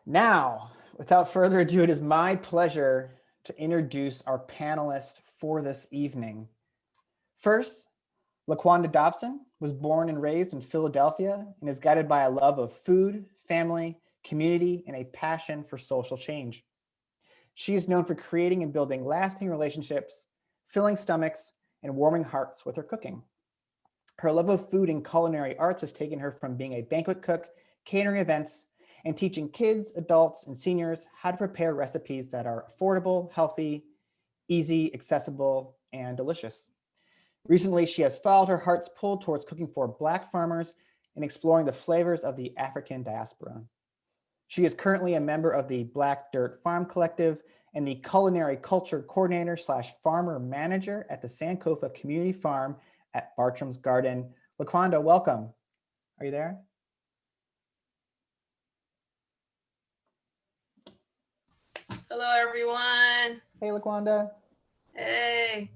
Now, without further ado, it is my pleasure to introduce our panelists for this evening. First, Laquanda Dobson was born and raised in Philadelphia and is guided by a love of food, family, community, and a passion for social change. She is known for creating and building lasting relationships, filling stomachs, and warming hearts with her cooking. Her love of food and culinary arts has taken her from being a banquet cook, catering events, and teaching kids, adults, and seniors how to prepare recipes that are affordable, healthy, easy, accessible, and delicious. Recently, she has followed her heart's pull towards cooking for Black farmers and exploring the flavors of the African diaspora. She is currently a member of the Black Dirt Farm Collective and the Culinary Culture Coordinator / Farmer Manager at the Sankofa Community Farm at Bartram's Garden. Laquanda, welcome. Are you there? Hello, everyone. Hey, Laquanda. Hey.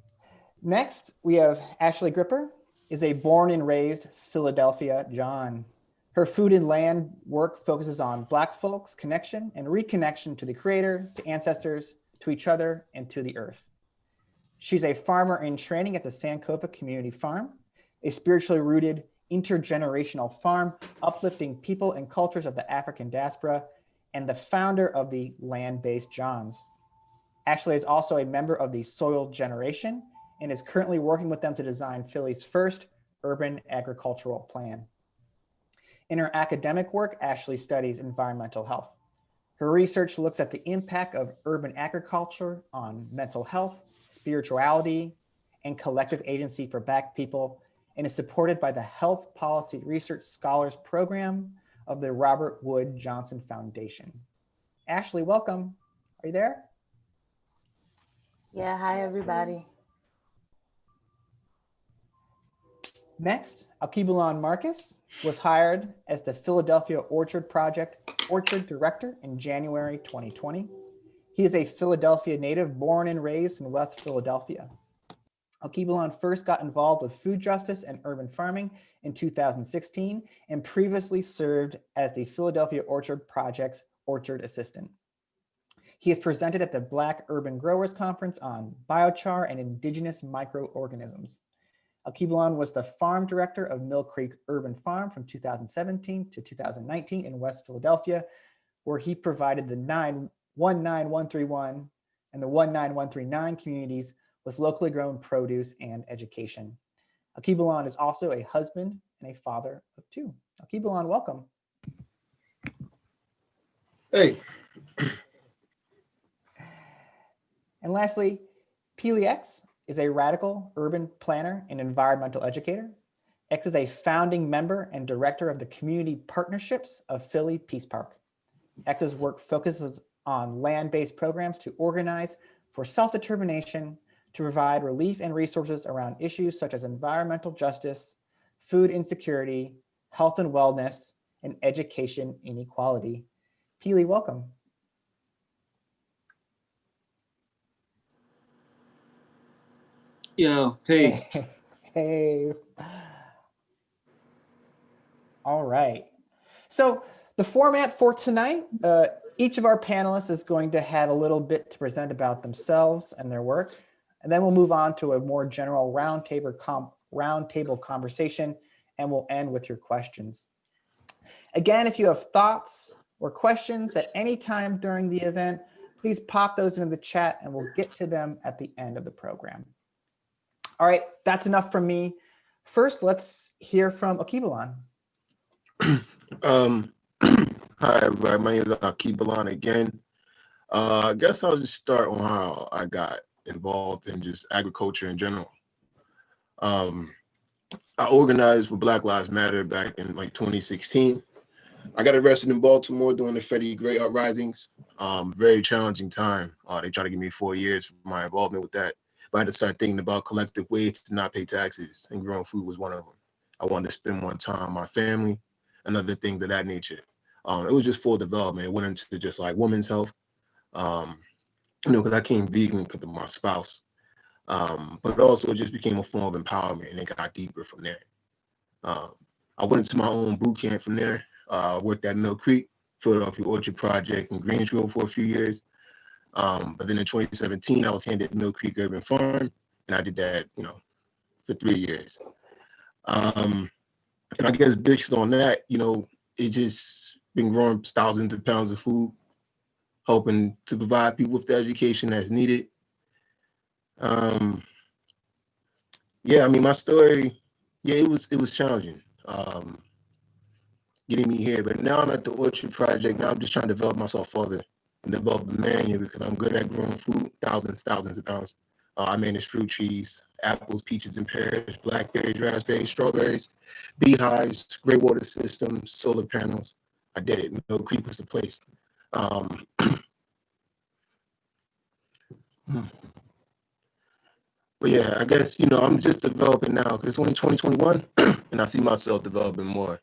Next, we have Ashley Gripper, is a born and raised Philadelphia John. Her food and land work focuses on Black folks' connection and reconnection to the Creator, to ancestors, to each other, and to the earth. She's a farmer in training at the Sankofa Community Farm, a spiritually rooted intergenerational farm uplifting people and cultures of the African diaspora, and the founder of the Land-Based Johns. Ashley is also a member of the Soil Generation and is currently working with them to design Philly's first urban agricultural plan. In her academic work, Ashley studies environmental health. Her research looks at the impact of urban agriculture on mental health, spirituality, and collective agency for Black people, and is supported by the Health Policy Research Scholars Program of the Robert Wood Johnson Foundation. Ashley, welcome. Are you there? Yeah, hi everybody. Next, Alkebu-Lan Marcus was hired as the Philadelphia Orchard Project Orchard Director in January 2020. He is a Philadelphia native born and raised in West Philadelphia. Alkebu-Lan first got involved with food justice and urban farming in 2016 and previously served as the Philadelphia Orchard Project's Orchard Assistant. He has presented at the Black Urban Growers Conference on biochar and indigenous microorganisms. Alkebu-Lan was the farm director of Mill Creek Urban Farm from 2017 to 2019 in West Philadelphia, where he provided the 19131 and the 19139 communities with locally grown produce and education. Alkebu-Lan is also a husband and a father of two. Alkebu-Lan, welcome. Hey. And lastly, Pili X is a radical urban planner and environmental educator. X is a founding member and director of the Community Partnerships of Philly Peace Park. X's work focuses on land-based programs to organize for self-determination, to provide relief and resources around issues such as environmental justice, food insecurity, health and wellness, and education inequality. Pili, welcome. Yo, peace. Hey. All right. So the format for tonight, each of our panelists is going to have a little bit to present about themselves and their work. And then we'll move on to a more general roundtable conversation, and we'll end with your questions. Again, if you have thoughts or questions at any time during the event, please pop those into the chat and we'll get to them at the end of the program. All right, that's enough from me. First, let's hear from Alkebu-Lan. Hi, everybody. My name is Alkebu-Lan again. I guess I'll just start on how I got involved in just agriculture in general. I organized for Black Lives Matter back in like 2016. I got arrested in Baltimore during the Freddie Gray uprisings. Very challenging time. They tried to give me 4 years for my involvement with that. But I had to start thinking about collective ways to not pay taxes, and growing food was one of them. I wanted to spend more time with my family and other things of that nature. It was just full development. It went into just like women's health, because I became vegan because of my spouse. But also it just became a form of empowerment, and it got deeper from there. I went into my own boot camp from there. Worked at Mill Creek Philadelphia Orchard Project in Greensboro for a few years. But then in 2017, I was handed Mill Creek Urban Farm, and I did that, for 3 years. And I guess based on that, it just been growing thousands of pounds of food, hoping to provide people with the education that's needed. My story, it was challenging, getting me here. But now I'm at the Orchard Project. Now I'm just trying to develop myself further and develop a menu because I'm good at growing food, thousands of pounds. I manage fruit trees, apples, peaches, and pears, blackberries, raspberries, strawberries, beehives, gray water systems, solar panels. I did it. Mill Creek was the place. But yeah, I guess, I'm just developing now because it's only 2021 and I see myself developing more.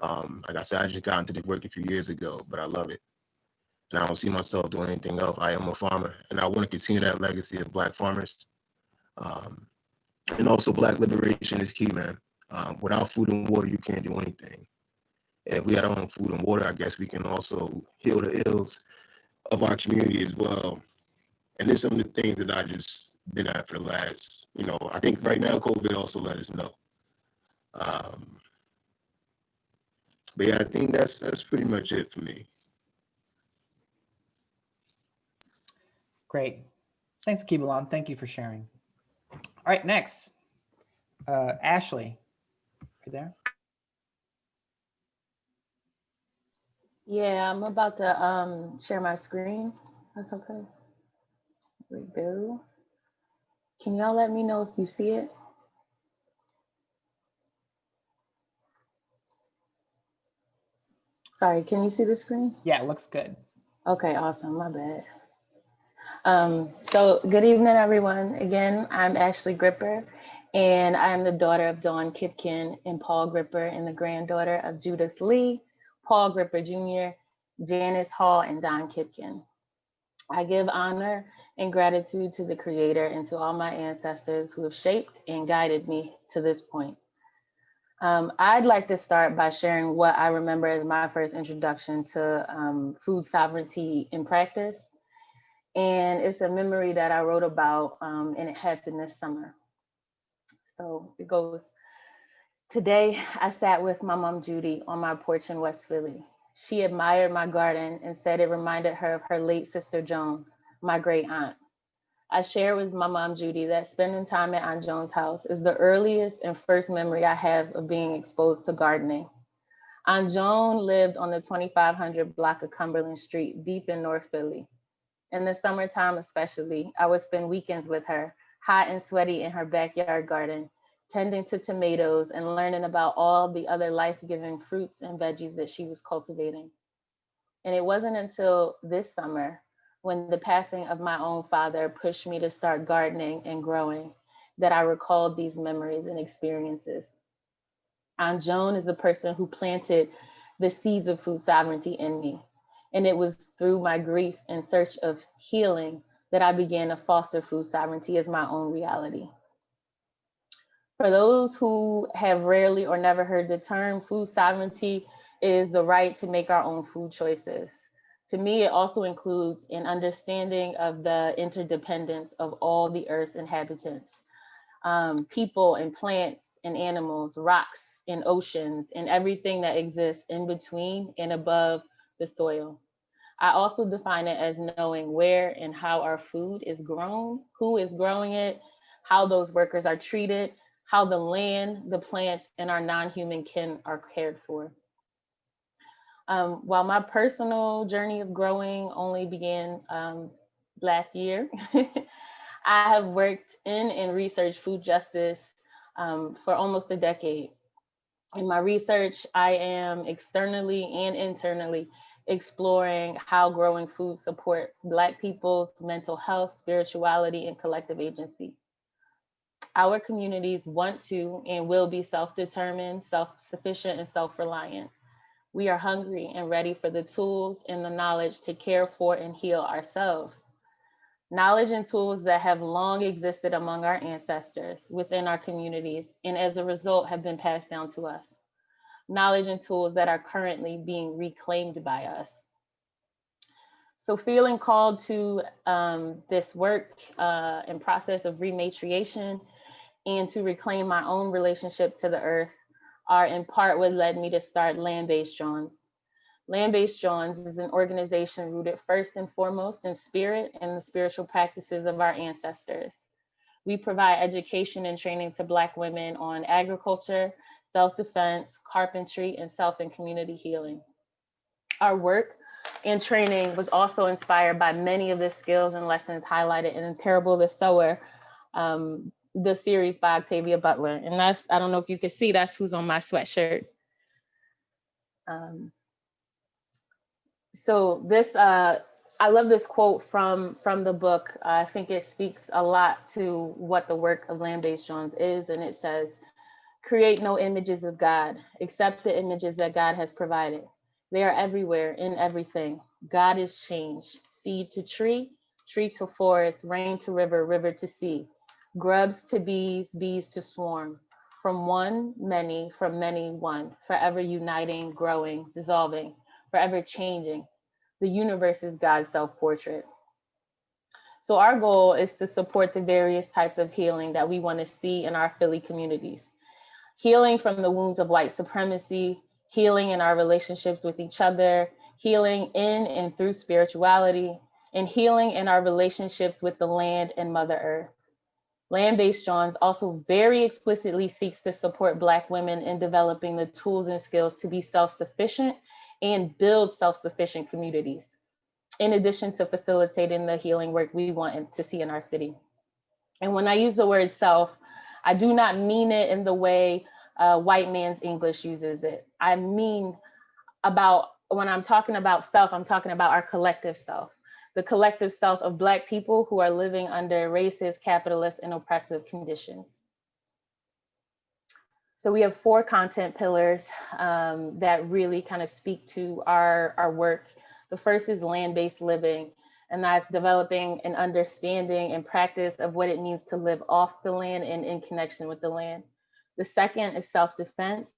Like I said, I just got into the work a few years ago, but I love it. And I don't see myself doing anything else. I am a farmer and I want to continue that legacy of Black farmers. And also Black liberation is key, man. Without food and water, you can't do anything. And if we had our own food and water, I guess we can also heal the ills of our community as well. And there's some of the things that I just been at for the last, I think right now COVID also let us know. But yeah, I think that's pretty much it for me. Great. Thanks, Alkebu-Lan. Thank you for sharing. All right, next, Ashley, you there? Yeah, I'm about to share my screen. That's okay. Here we go. Can y'all let me know if you see it? Sorry, can you see the screen? Yeah, it looks good. Okay, awesome, my bad. So good evening, everyone. Again, I'm Ashley Gripper, and I'm the daughter of Dawn Kipkin and Paul Gripper, and the granddaughter of Judith Lee, Paul Gripper Jr., Janice Hall, and Don Kipkin. I give honor and gratitude to the Creator and to all my ancestors who have shaped and guided me to this point. I'd like to start by sharing what I remember as my first introduction to food sovereignty in practice. And it's a memory that I wrote about, and it happened this summer. So it goes, today I sat with my mom, Judy, on my porch in West Philly. She admired my garden and said it reminded her of her late sister, Joan, my great aunt. I shared with my mom, Judy, that spending time at Aunt Joan's house is the earliest and first memory I have of being exposed to gardening. Aunt Joan lived on the 2500 block of Cumberland Street, deep in North Philly. In the summertime especially, I would spend weekends with her, hot and sweaty in her backyard garden, tending to tomatoes and learning about all the other life-giving fruits and veggies that she was cultivating. And it wasn't until this summer, when the passing of my own father pushed me to start gardening and growing, that I recalled these memories and experiences. Aunt Joan is the person who planted the seeds of food sovereignty in me. And it was through my grief and search of healing that I began to foster food sovereignty as my own reality. For those who have rarely or never heard the term, food sovereignty is the right to make our own food choices. To me, it also includes an understanding of the interdependence of all the Earth's inhabitants, people and plants and animals, rocks and oceans, and everything that exists in between and above the soil. I also define it as knowing where and how our food is grown, who is growing it, how those workers are treated, how the land, the plants, and our non-human kin are cared for. While my personal journey of growing only began last year, I have worked in and researched food justice for almost a decade. In my research, I am externally and internally exploring how growing food supports Black people's mental health, spirituality, and collective agency. Our communities want to and will be self-determined, self-sufficient, and self-reliant. We are hungry and ready for the tools and the knowledge to care for and heal ourselves. Knowledge and tools that have long existed among our ancestors within our communities, and as a result have been passed down to us. knowledge and tools that are currently being reclaimed by us. So feeling called to this work and process of rematriation and to reclaim my own relationship to the earth are in part what led me to start Land-Based Johns. Land-Based Johns is an organization rooted first and foremost in spirit and the spiritual practices of our ancestors. We provide education and training to Black women on agriculture, self-defense, carpentry, and self and community healing. Our work and training was also inspired by many of the skills and lessons highlighted in Parable the Sower, the series by Octavia Butler. And that's, I don't know if you can see, that's who's on my sweatshirt. So this, I love this quote from the book. I think it speaks a lot to what the work of Land-Based Johns is. And it says, create no images of God, except the images that God has provided. They are everywhere, in everything. God is change, seed to tree, tree to forest, rain to river, river to sea, grubs to bees, bees to swarm. From one, many, from many, one, forever uniting, growing, dissolving, forever changing. The universe is God's self-portrait. So our goal is to support the various types of healing that we want to see in our Philly communities. Healing from the wounds of white supremacy, healing in our relationships with each other, healing in and through spirituality, and healing in our relationships with the land and Mother Earth. Land-Based Johns also very explicitly seeks to support Black women in developing the tools and skills to be self-sufficient and build self-sufficient communities, in addition to facilitating the healing work we want to see in our city. And when I use the word self, I do not mean it in the way white man's English uses it. I mean when I'm talking about self, I'm talking about our collective self, the collective self of Black people who are living under racist, capitalist, and oppressive conditions. So we have 4 content pillars that really kind of speak to our work. The first is land-based living, and that's developing an understanding and practice of what it means to live off the land and in connection with the land. The second is self-defense,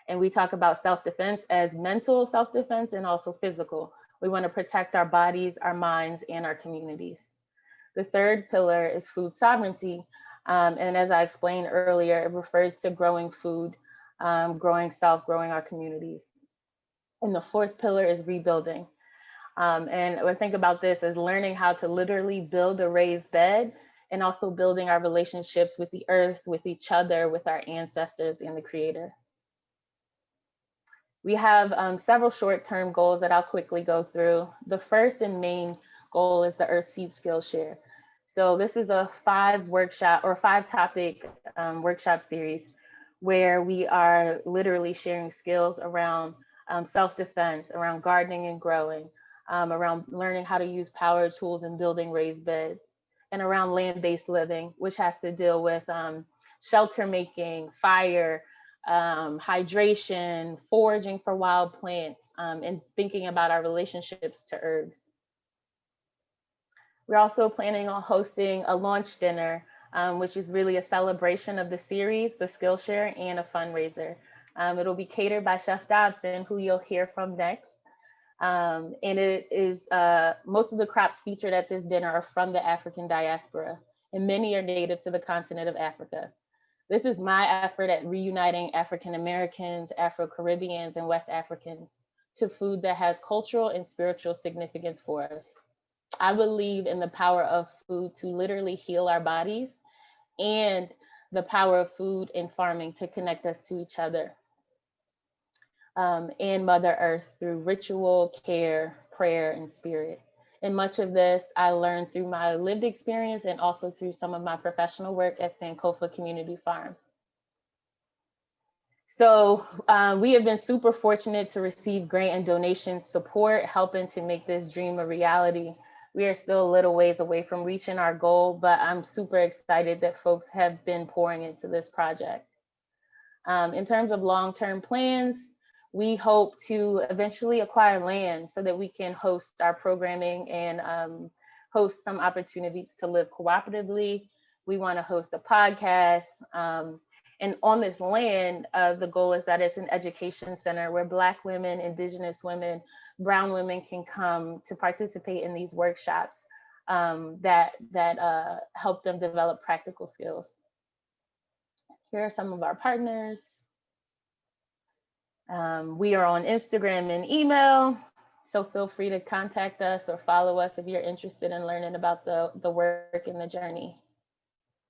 and we talk about self-defense as mental self-defense and also physical. We want to protect our bodies, our minds, and our communities. The third pillar is food sovereignty. And as I explained earlier, it refers to growing food, growing self, growing our communities. And the fourth pillar is rebuilding. And I think about this as learning how to literally build a raised bed and also building our relationships with the earth, with each other, with our ancestors and the Creator. We have several short-term goals that I'll quickly go through. The first and main goal is the Earth Seed Skills Share. So this is a 5-topic workshop series where we are literally sharing skills around self-defense, around gardening and growing, around learning how to use power tools and building raised beds, and around land-based living, which has to deal with shelter making, fire, hydration, foraging for wild plants, and thinking about our relationships to herbs. We're also planning on hosting a launch dinner, which is really a celebration of the series, the Skillshare, and a fundraiser. It'll be catered by Chef Dobson, who you'll hear from next. And it is, most of the crops featured at this dinner are from the African diaspora, and many are native to the continent of Africa. This is my effort at reuniting African Americans, Afro-Caribbeans, and West Africans to food that has cultural and spiritual significance for us. I believe in the power of food to literally heal our bodies, and the power of food and farming to connect us to each other and Mother Earth through ritual, care, prayer, and spirit. And much of this I learned through my lived experience and also through some of my professional work at Sankofa Community Farm. So we have been super fortunate to receive grant and donation support, helping to make this dream a reality. We are still a little ways away from reaching our goal, but I'm super excited that folks have been pouring into this project. In terms of long-term plans, we hope to eventually acquire land so that we can host our programming and host some opportunities to live cooperatively. We want to host a podcast And on this land, the goal is that it's an education center where Black women, Indigenous women, Brown women can come to participate in these workshops that help them develop practical skills. Here are some of our partners. We are on Instagram and email, so feel free to contact us or follow us if you're interested in learning about the work and the journey.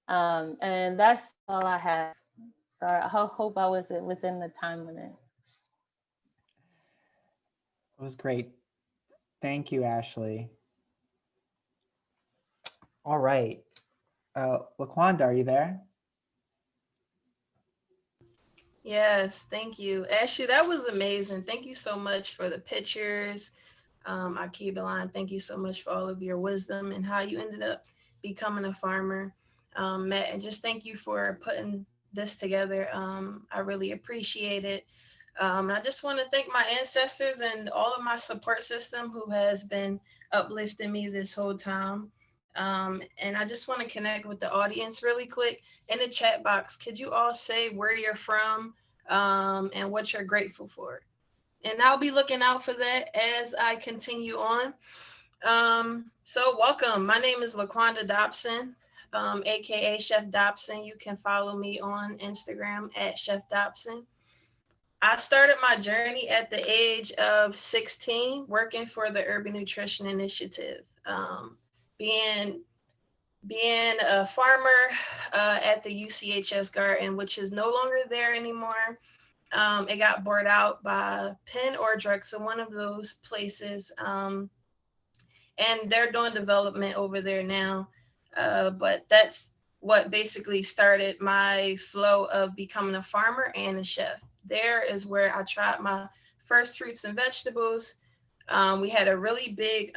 And that's all I have. Sorry, I hope I was within the time limit. It was great. Thank you, Ashley. All right. Laquanda, are you there? Yes, thank you. Ashley, that was amazing. Thank you so much for the pictures. Alkebu-Lan, thank you so much for all of your wisdom and how you ended up becoming a farmer. Matt, and just thank you for putting this together. I really appreciate it. I just want to thank my ancestors and all of my support system who has been uplifting me this whole time. And I just want to connect with the audience really quick. In the chat box, could you all say where you're from and what you're grateful for? And I'll be looking out for that as I continue on. So welcome. My name is Laquanda Dobson, aka Chef Dobson. You can follow me on Instagram at Chef Dobson. I started my journey at the age of 16 working for the Urban Nutrition Initiative. Being a farmer at the UCHS garden, which is no longer there anymore. It got bought out by Penn or Drexel, one of those places. And they're doing development over there now. But that's what basically started my flow of becoming a farmer and a chef. There is where I tried my first fruits and vegetables. We had a really big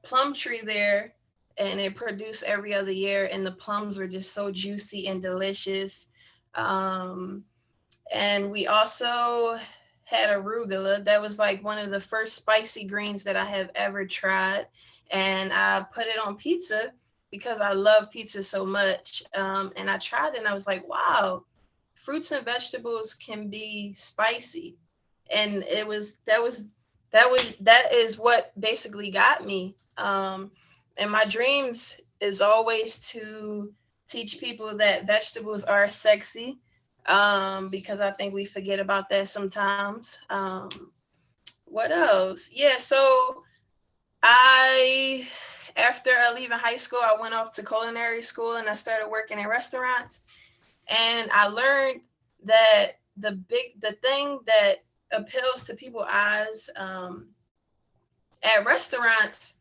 plum tree there, and it produced every other year, and the plums were just so juicy and delicious. And we also had arugula. That was like one of the first spicy greens that I have ever tried. And I put it on pizza because I love pizza so much. And I tried it and I was like, wow, fruits and vegetables can be spicy. And that is what basically got me. And my dreams is always to teach people that vegetables are sexy, because I think we forget about that sometimes. What else? Yeah, so after leaving high school, I went off to culinary school and I started working in restaurants. And I learned that the thing that appeals to people's eyes at restaurants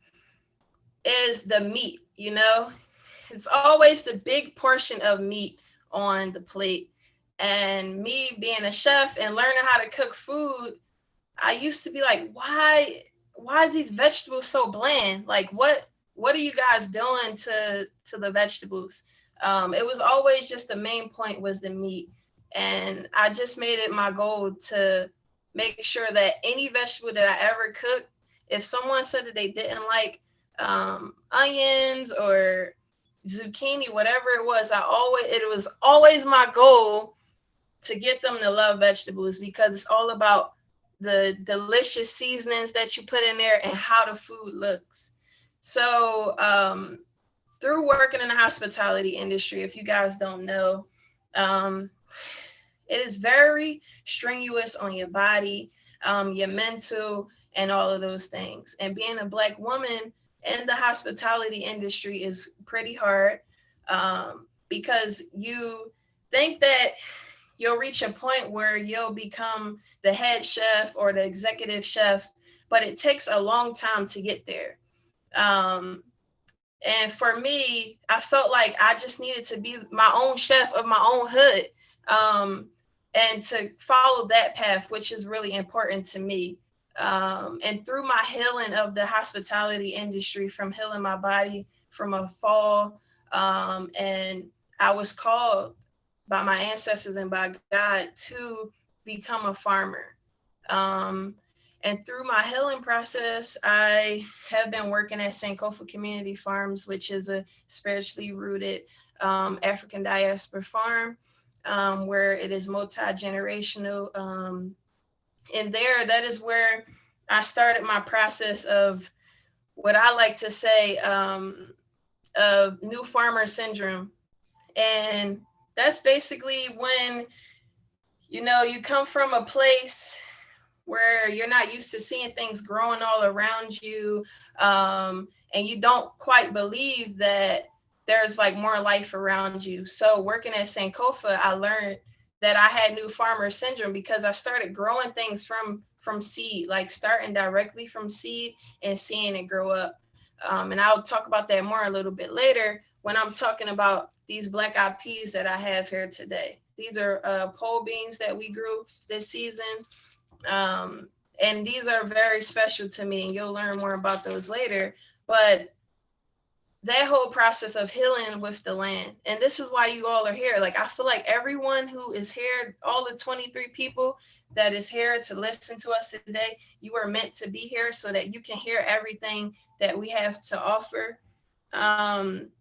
is the meat, you know? It's always the big portion of meat on the plate. And me being a chef and learning how to cook food, I used to be like, why is these vegetables so bland? Like, what are you guys doing to the vegetables? It was always just the main point was the meat. And I just made it my goal to make sure that any vegetable that I ever cooked, if someone said that they didn't like onions or zucchini, whatever it was, it was always my goal to get them to love vegetables, because it's all about the delicious seasonings that you put in there and how the food looks. So through working in the hospitality industry, if you guys don't know, it is very strenuous on your body, your mental, and all of those things. And being a Black woman in the hospitality industry is pretty hard, because you think that you'll reach a point where you'll become the head chef or the executive chef, but it takes a long time to get there. And for me, I felt like I just needed to be my own chef of my own hood, and to follow that path, which is really important to me. And through my healing of the hospitality industry, from healing my body from a fall, and I was called by my ancestors and by God to become a farmer. And through my healing process, I have been working at Sankofa Community Farms, which is a spiritually rooted African Diaspora farm. where it is multi-generational. And there, that is where I started my process of what I like to say, of new farmer syndrome. And that's basically when, you know, you come from a place where you're not used to seeing things growing all around you, and you don't quite believe that there's like more life around you. So working at Sankofa, I learned that I had new farmer syndrome because I started growing things from seed, like starting directly from seed and seeing it grow up. And I'll talk about that more a little bit later when I'm talking about these black eyed peas that I have here today. These are pole beans that we grew this season. And these are very special to me, and you'll learn more about those later. But that whole process of healing with the land, and this is why you all are here. Like, I feel like everyone who is here, all the 23 people that is here to listen to us today, you are meant to be here so that you can hear everything that we have to offer. One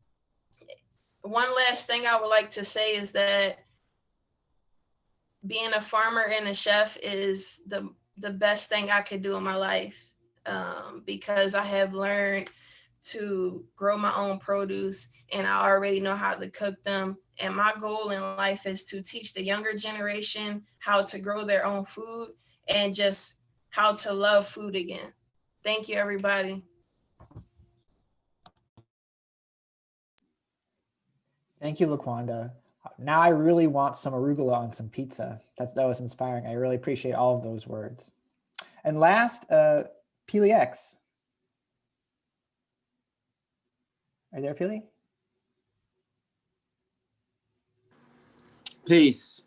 last thing I would like to say is that being a farmer and a chef is the best thing I could do in my life, because I have learned to grow my own produce and I already know how to cook them. And my goal in life is to teach the younger generation how to grow their own food and just how to love food again. Thank you, everybody. Thank you, Laquanda. Now I really want some arugula on some pizza. That was inspiring. I really appreciate all of those words. And last, Pili X. Are you there, Pili? Peace.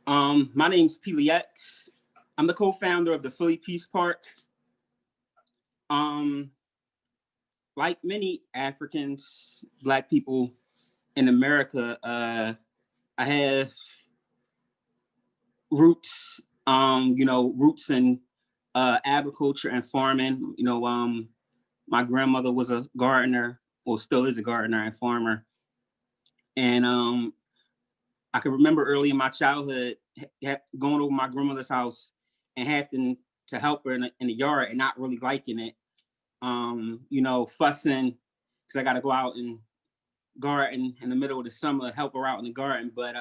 My name's Pili X. I'm the co-founder of the Philly Peace Park. Like many Africans, Black people in America, I have roots, roots in agriculture and farming. My grandmother was a gardener, or still is a gardener and farmer. And I can remember early in my childhood going over my grandmother's house and having to help her in the yard and not really liking it. Fussing because I got to go out and garden in the middle of the summer, help her out in the garden. But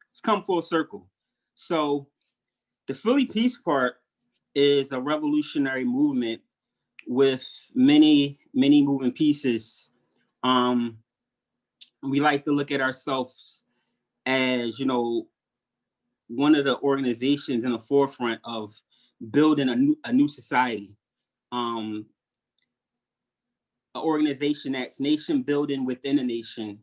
it's come full circle. So the Philly Peace Park is a revolutionary movement with many, many moving pieces. We like to look at ourselves as, one of the organizations in the forefront of building a new society. An organization that's nation building within a nation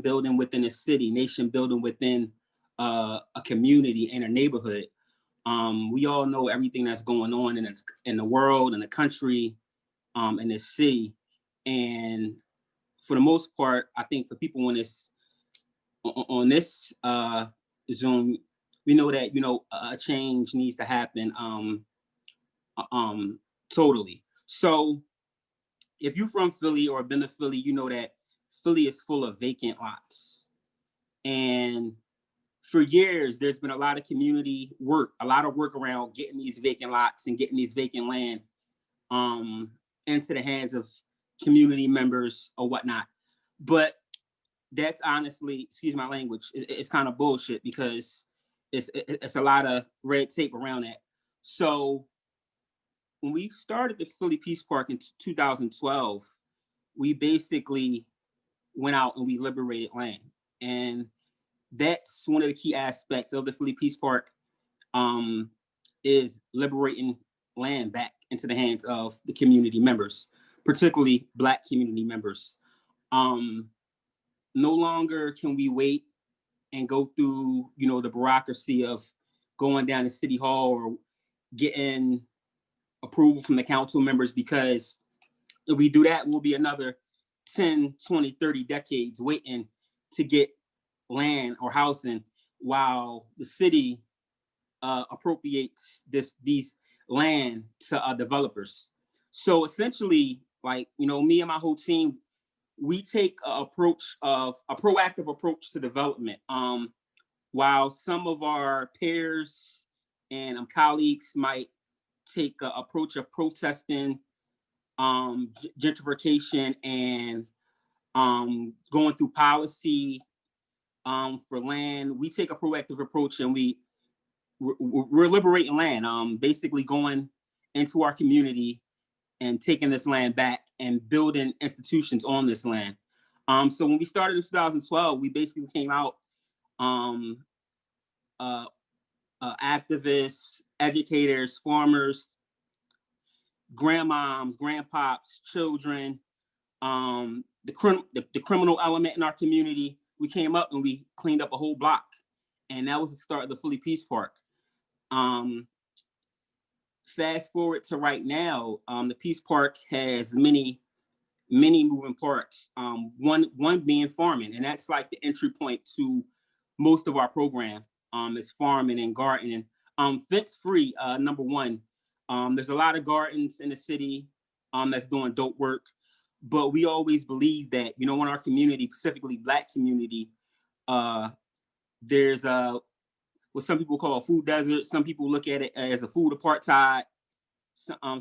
building within a city, nation building within a community and a neighborhood. We all know everything that's going on in the world, in the country, in the city. And for the most part, I think for people on this Zoom, we know that, a change needs to happen totally. So if you're from Philly or been to Philly, you know that Philly is full of vacant lots. And for years, there's been a lot of community work, a lot of work around getting these vacant lots and getting these vacant land into the hands of community members or whatnot. But that's honestly, excuse my language, it's kind of bullshit because it's a lot of red tape around that. So when we started the Philly Peace Park in 2012, we basically went out and we liberated land. And that's one of the key aspects of the Philly Peace Park, is liberating land back into the hands of the community members, particularly Black community members. No longer can we wait and go through, the bureaucracy of going down to City Hall or getting approval from the council members, because if we do that, we'll be another 10, 20, 30 decades waiting to get land or housing while the city appropriates these land to developers. So essentially, me and my whole team, we take a proactive approach to development. while some of our peers and colleagues might take an approach of protesting gentrification and going through policy for land, we take a proactive approach, and we're liberating land, basically going into our community and taking this land back and building institutions on this land. So when we started in 2012, we basically came out activists, educators, farmers, grandmoms, grandpops, children, the criminal element in our community. We came up and we cleaned up a whole block, and that was the start of the Philly Peace Park. Fast forward to right now, the Peace Park has many moving parts. One being farming, and that's like the entry point to most of our program. Is farming and gardening. Fence free, number one. There's a lot of gardens in the city that's doing dope work, but we always believe that, you know, in our community, specifically Black community, there's what some people call a food desert. Some people look at it as a food apartheid.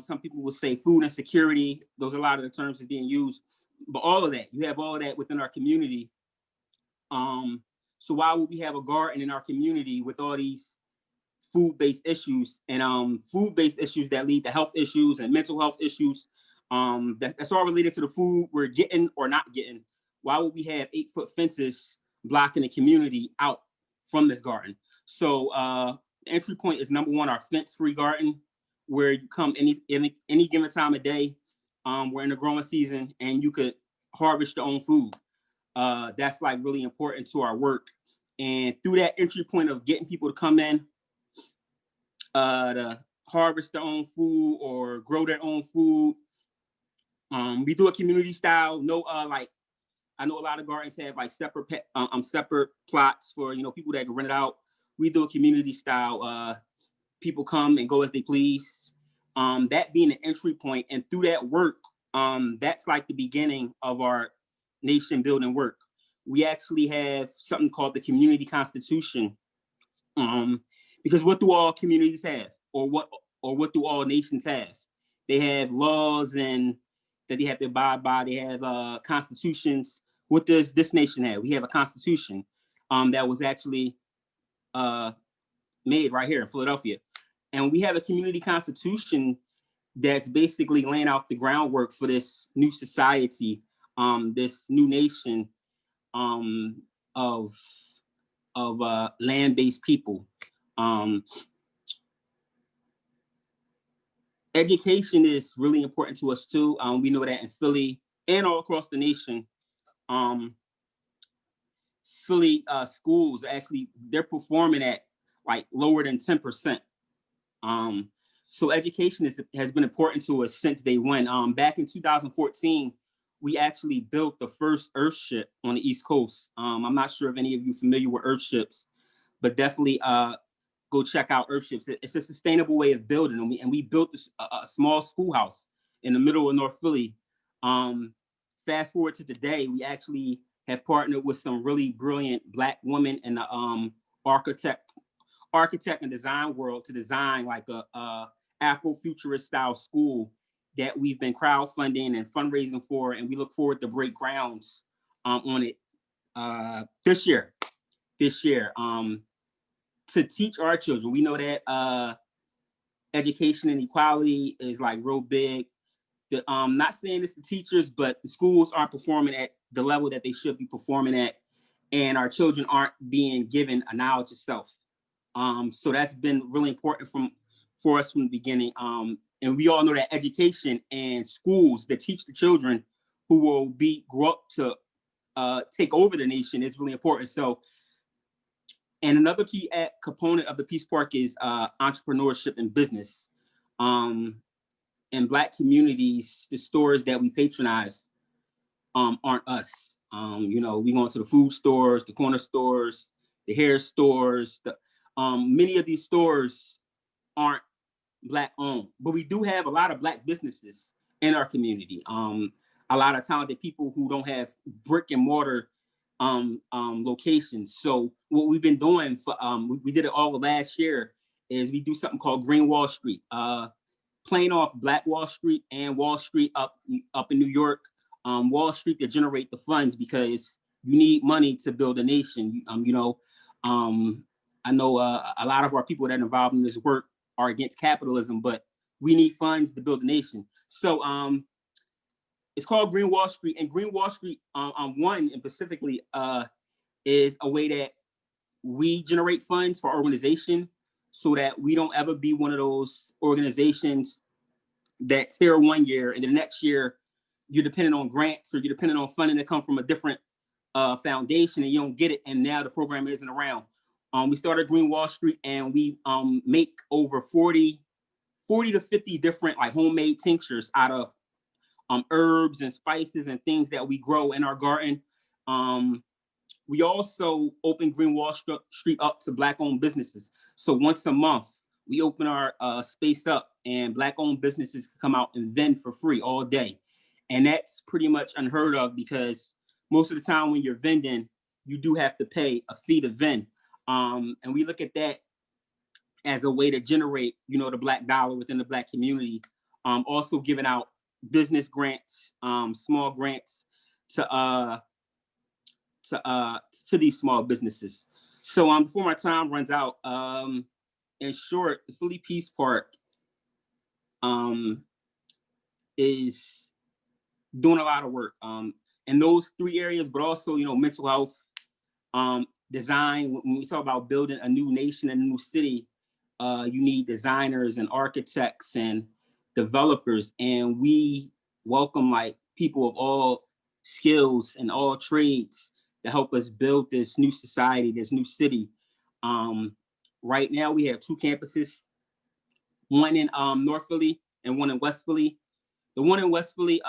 Some people will say food insecurity. Those are a lot of the terms that are being used. But all of that, you have all of that within our community. So why would we have a garden in our community with all these food-based issues and food-based issues that lead to health issues and mental health issues? That's all related to the food we're getting or not getting. Why would we have 8-foot fences blocking the community out from this garden? So the entry point is number one, our fence-free garden, where you come any given time of day. We're in the growing season and you could harvest your own food. That's like really important to our work. And through that entry point of getting people to come in to harvest their own food or grow their own food, we do a community style. No, like I know a lot of gardens have like separate plots for, you know, people that can rent it out. We do a community style. People come and go as they please. That being an entry point, and through that work, that's like the beginning of our nation building work. We actually have something called the Community Constitution, because what do all communities have, or what do all nations have? They have laws and that they have to abide by. They have constitutions. What does this nation have? We have a constitution that was actually made right here in Philadelphia, and we have a community constitution that's basically laying out the groundwork for this new society, this new nation of land-based people. Education is really important to us too. We know that in Philly and all across the nation, Philly schools actually, they're performing at like lower than 10%. So education has been important to us since day one. Back in 2014, we actually built the first Earthship on the East Coast. I'm not sure if any of you are familiar with Earthships, but definitely go check out Earthships. It's a sustainable way of building, and we built a small schoolhouse in the middle of North Philly. Fast forward to today, we actually have partnered with some really brilliant Black women in the architect and design world to design like a Afrofuturist style school that we've been crowdfunding and fundraising for, and we look forward to break grounds on it this year. To teach our children. We know that education and equality is like real big. Not saying it's the teachers, but the schools aren't performing at the level that they should be performing at, and our children aren't being given a knowledge of self. So that's been really important for us from the beginning. And we all know that education and schools that teach the children who will grow up to take over the nation is really important. So, and another key component of the Peace Park is entrepreneurship and business. In Black communities, the stores that we patronize aren't us. You know, we go into the food stores, the corner stores, the hair stores. Many of these stores aren't Black owned, but we do have a lot of Black businesses in our community. A lot of talented people who don't have brick and mortar locations. So what we've been doing for we did it all last year is we do something called Green Wall Street, playing off Black Wall Street and Wall Street up in New York. Wall Street to generate the funds because you need money to build a nation. I know a lot of our people that are involved in this work are against capitalism, but we need funds to build a nation. So it's called Green Wall Street, and Green Wall Street one and specifically is a way that we generate funds for our organization so that we don't ever be one of those organizations that tear one year and the next year you're dependent on grants or you're dependent on funding that come from a different foundation and you don't get it, and now the program isn't around. We started Green Wall Street and we make over 40 to 50 different like homemade tinctures out of herbs and spices and things that we grow in our garden. We also open Green Wall Street up to Black-owned businesses. So once a month, we open our space up and Black-owned businesses can come out and vend for free all day. And that's pretty much unheard of because most of the time when you're vending, you do have to pay a fee to vend. And we look at that as a way to generate, the Black dollar within the Black community. Also giving out business grants, small grants to these small businesses. So before my time runs out, in short, the Philly Peace Park is doing a lot of work in those three areas, but also, mental health, design. When we talk about building a new nation and a new city, you need designers and architects and developers, and we welcome like people of all skills and all trades to help us build this new society, this new city. Right now we have two campuses, one in North Philly and one in West Philly. The one in West Philly,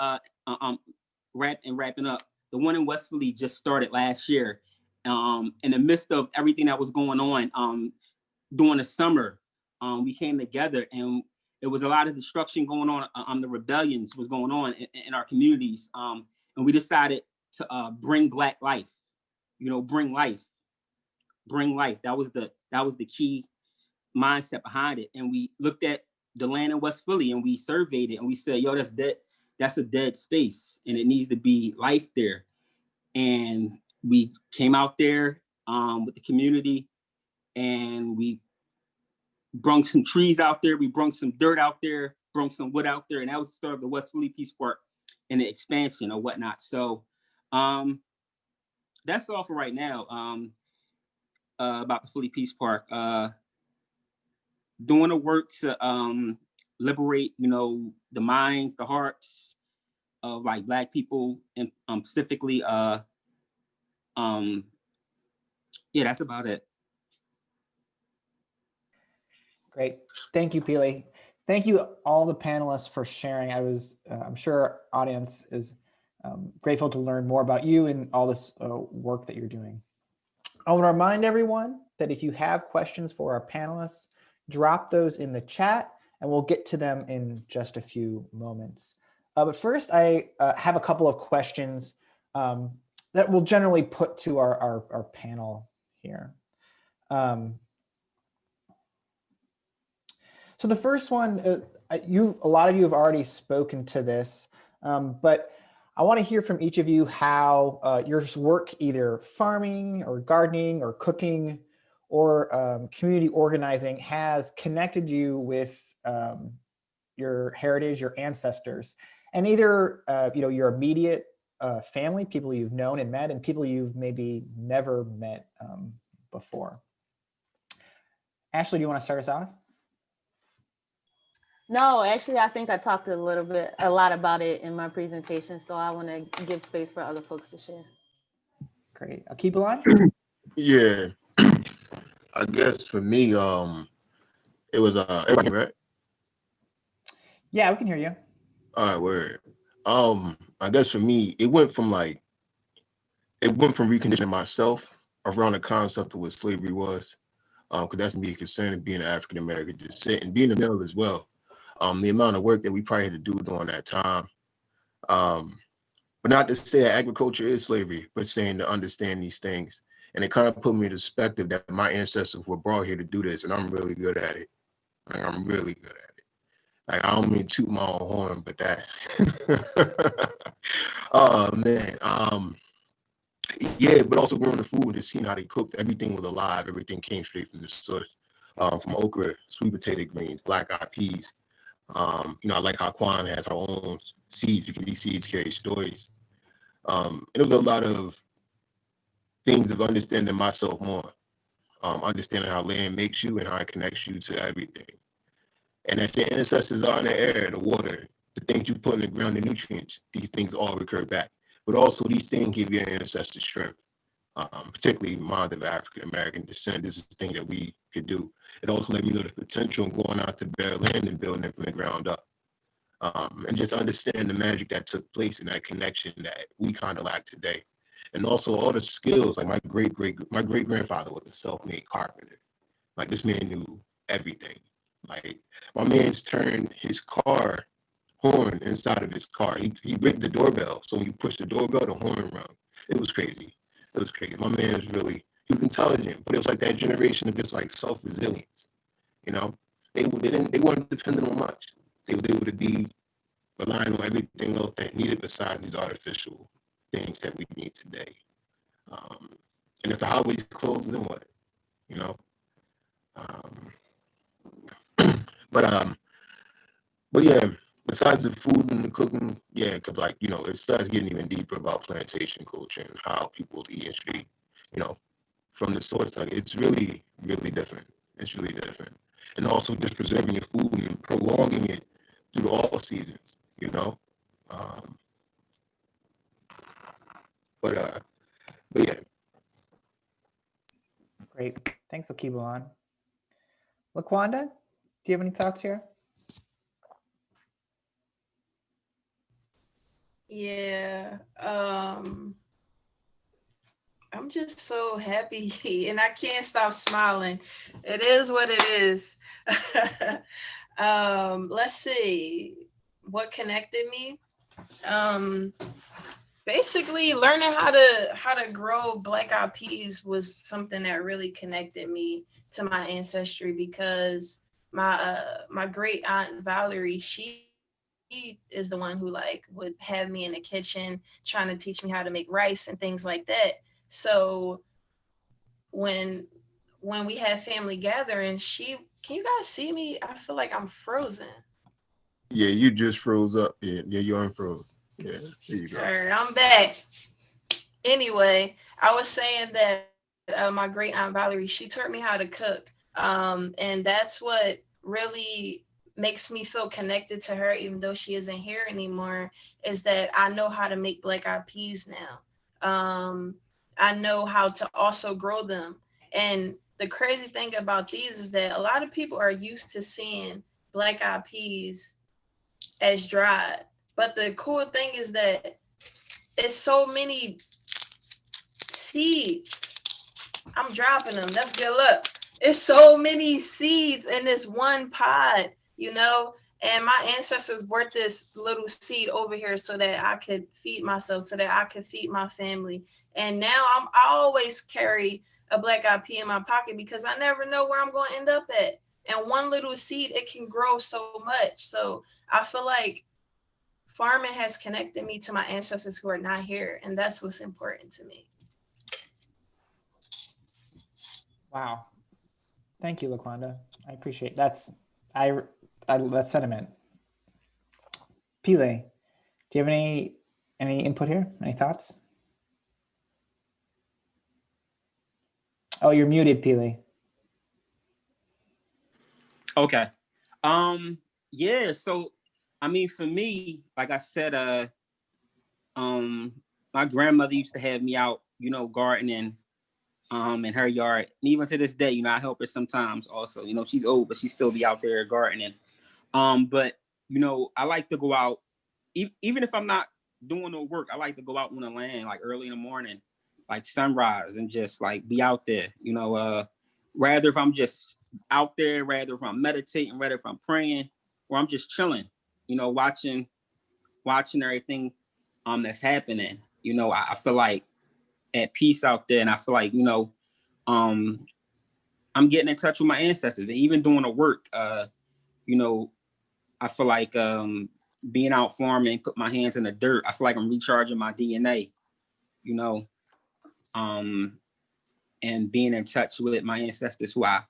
wrapping up, the one in West Philly just started last year. In the midst of everything that was going on during the summer, we came together and it was a lot of destruction going on. The rebellions was going on in our communities. And we decided to bring Black life, bring life. That was the key mindset behind it. And we looked at the land in West Philly and we surveyed it and we said, yo, that's dead. That's a dead space and it needs to be life there. And we came out there with the community and we brung some trees out there. We brung some dirt out there, brung some wood out there. And that was the start of the West Philly Peace Park and the expansion or whatnot. So that's all for right now about the Philly Peace Park. Doing the work to liberate, the minds, the hearts of like Black people and specifically, yeah, that's about it. Great. Thank you, Pili. Thank you all the panelists for sharing. I'm sure our audience is grateful to learn more about you and all this work that you're doing. I want to remind everyone that if you have questions for our panelists, drop those in the chat and we'll get to them in just a few moments. But first, I have a couple of questions that we'll generally put to our panel here. So the first one, a lot of you have already spoken to this, but I want to hear from each of you how your work, either farming or gardening or cooking or community organizing, has connected you with your heritage, your ancestors, and either your immediate family, people you've known and met, and people you've maybe never met before. Ashley, do you want to start us off? No, actually, I think I talked a lot about it in my presentation, so I want to give space for other folks to share. Great. Alkebu-Lan? Yeah. I guess for me, it was everybody, right? Yeah, we can hear you. All right, word. I guess for me, it went from reconditioning myself around the concept of what slavery was, because that's me concern of being an African American descent and being a male as well. The amount of work that we probably had to do during that time, But not to say that agriculture is slavery, but saying to understand these things. And it kind of put me in perspective that my ancestors were brought here to do this, and I'm really good at it. Like, I'm really good at it. Like, I don't mean to toot my own horn, but that. Oh man. Yeah, but also growing the food and seeing how they cooked. Everything was alive. Everything came straight from the source. From okra, sweet potato greens, black-eyed peas. You know, I like how Quan has her own seeds because these seeds carry stories. And it was a lot of things of understanding myself more, understanding how land makes you and how it connects you to everything. And that your ancestors are in the air, the water, the things you put in the ground, the nutrients, these things all recur back. But also these things give your ancestors strength, particularly mine of African American descent. This is the thing that we could do. It also let me know the potential of going out to bare land and building it from the ground up. And just understand the magic that took place in that connection that we kind of lack today. And also all the skills, like my great grandfather was a self-made carpenter. Like this man knew everything. Like my man's turned his car horn inside of his car. He rigged the doorbell. So when you push the doorbell, the horn rung. It was crazy. It was crazy. My man was really, he was intelligent, but it was like that generation of just like self-resilience. You know, they weren't dependent on much. They were able to be relying on everything else that needed besides these artificial things that we need today. And if the highway's closed, then what? You know? But yeah, besides the food and the cooking, yeah, because like, you know, it starts getting even deeper about plantation culture and how people eat and treat, you know, from the source. Like it's really, really different. It's really different. And also just preserving your food and prolonging it through all seasons, you know? But yeah. Great. Thanks, Alkebu-Lan. Laquanda, do you have any thoughts here? Yeah. I'm just so happy and I can't stop smiling. It is what it is. Let's see what connected me. Basically learning how to grow black-eyed peas was something that really connected me to my ancestry, because my great aunt Valerie, she is the one who like would have me in the kitchen trying to teach me how to make rice and things like that. So when we have family gatherings, can you guys see me? I feel like I'm frozen. Yeah, you just froze up. Yeah, you unfroze. Yeah, there you go. All right, I'm back. Anyway, I was saying that my great aunt Valerie, she taught me how to cook. And that's what really makes me feel connected to her, even though she isn't here anymore, is that I know how to make black-eyed peas now. I know how to also grow them. And the crazy thing about these is that a lot of people are used to seeing black-eyed peas as dried. But the cool thing is that it's so many seeds. I'm dropping them. That's good luck. It's so many seeds in this one pod, you know? And my ancestors brought this little seed over here so that I could feed myself, so that I could feed my family. And now I always carry a black-eyed pea in my pocket because I never know where I'm going to end up at. And one little seed, it can grow so much. So I feel like farming has connected me to my ancestors who are not here. And that's what's important to me. Wow. Thank you, Laquanda. I appreciate that sentiment. Pili, do you have any input here? Any thoughts? Oh, you're muted, Pili. Okay. Yeah, so I mean, for me, like I said, my grandmother used to have me out, you know, gardening in her yard. And even to this day, you know, I help her sometimes also. You know, she's old, but she still be out there gardening. But you know, I like to go out, even if I'm not doing no work, I like to go out on the land like early in the morning, like sunrise, and just like be out there, you know, rather if I'm just out there, rather if I'm meditating, rather if I'm praying, or I'm just chilling, you know, watching everything that's happening. You know, I feel like at peace out there, and I feel like, you know, I'm getting in touch with my ancestors, and even doing the work. You know, I feel like being out farming, put my hands in the dirt. I feel like I'm recharging my DNA. You know, and being in touch with my ancestors who I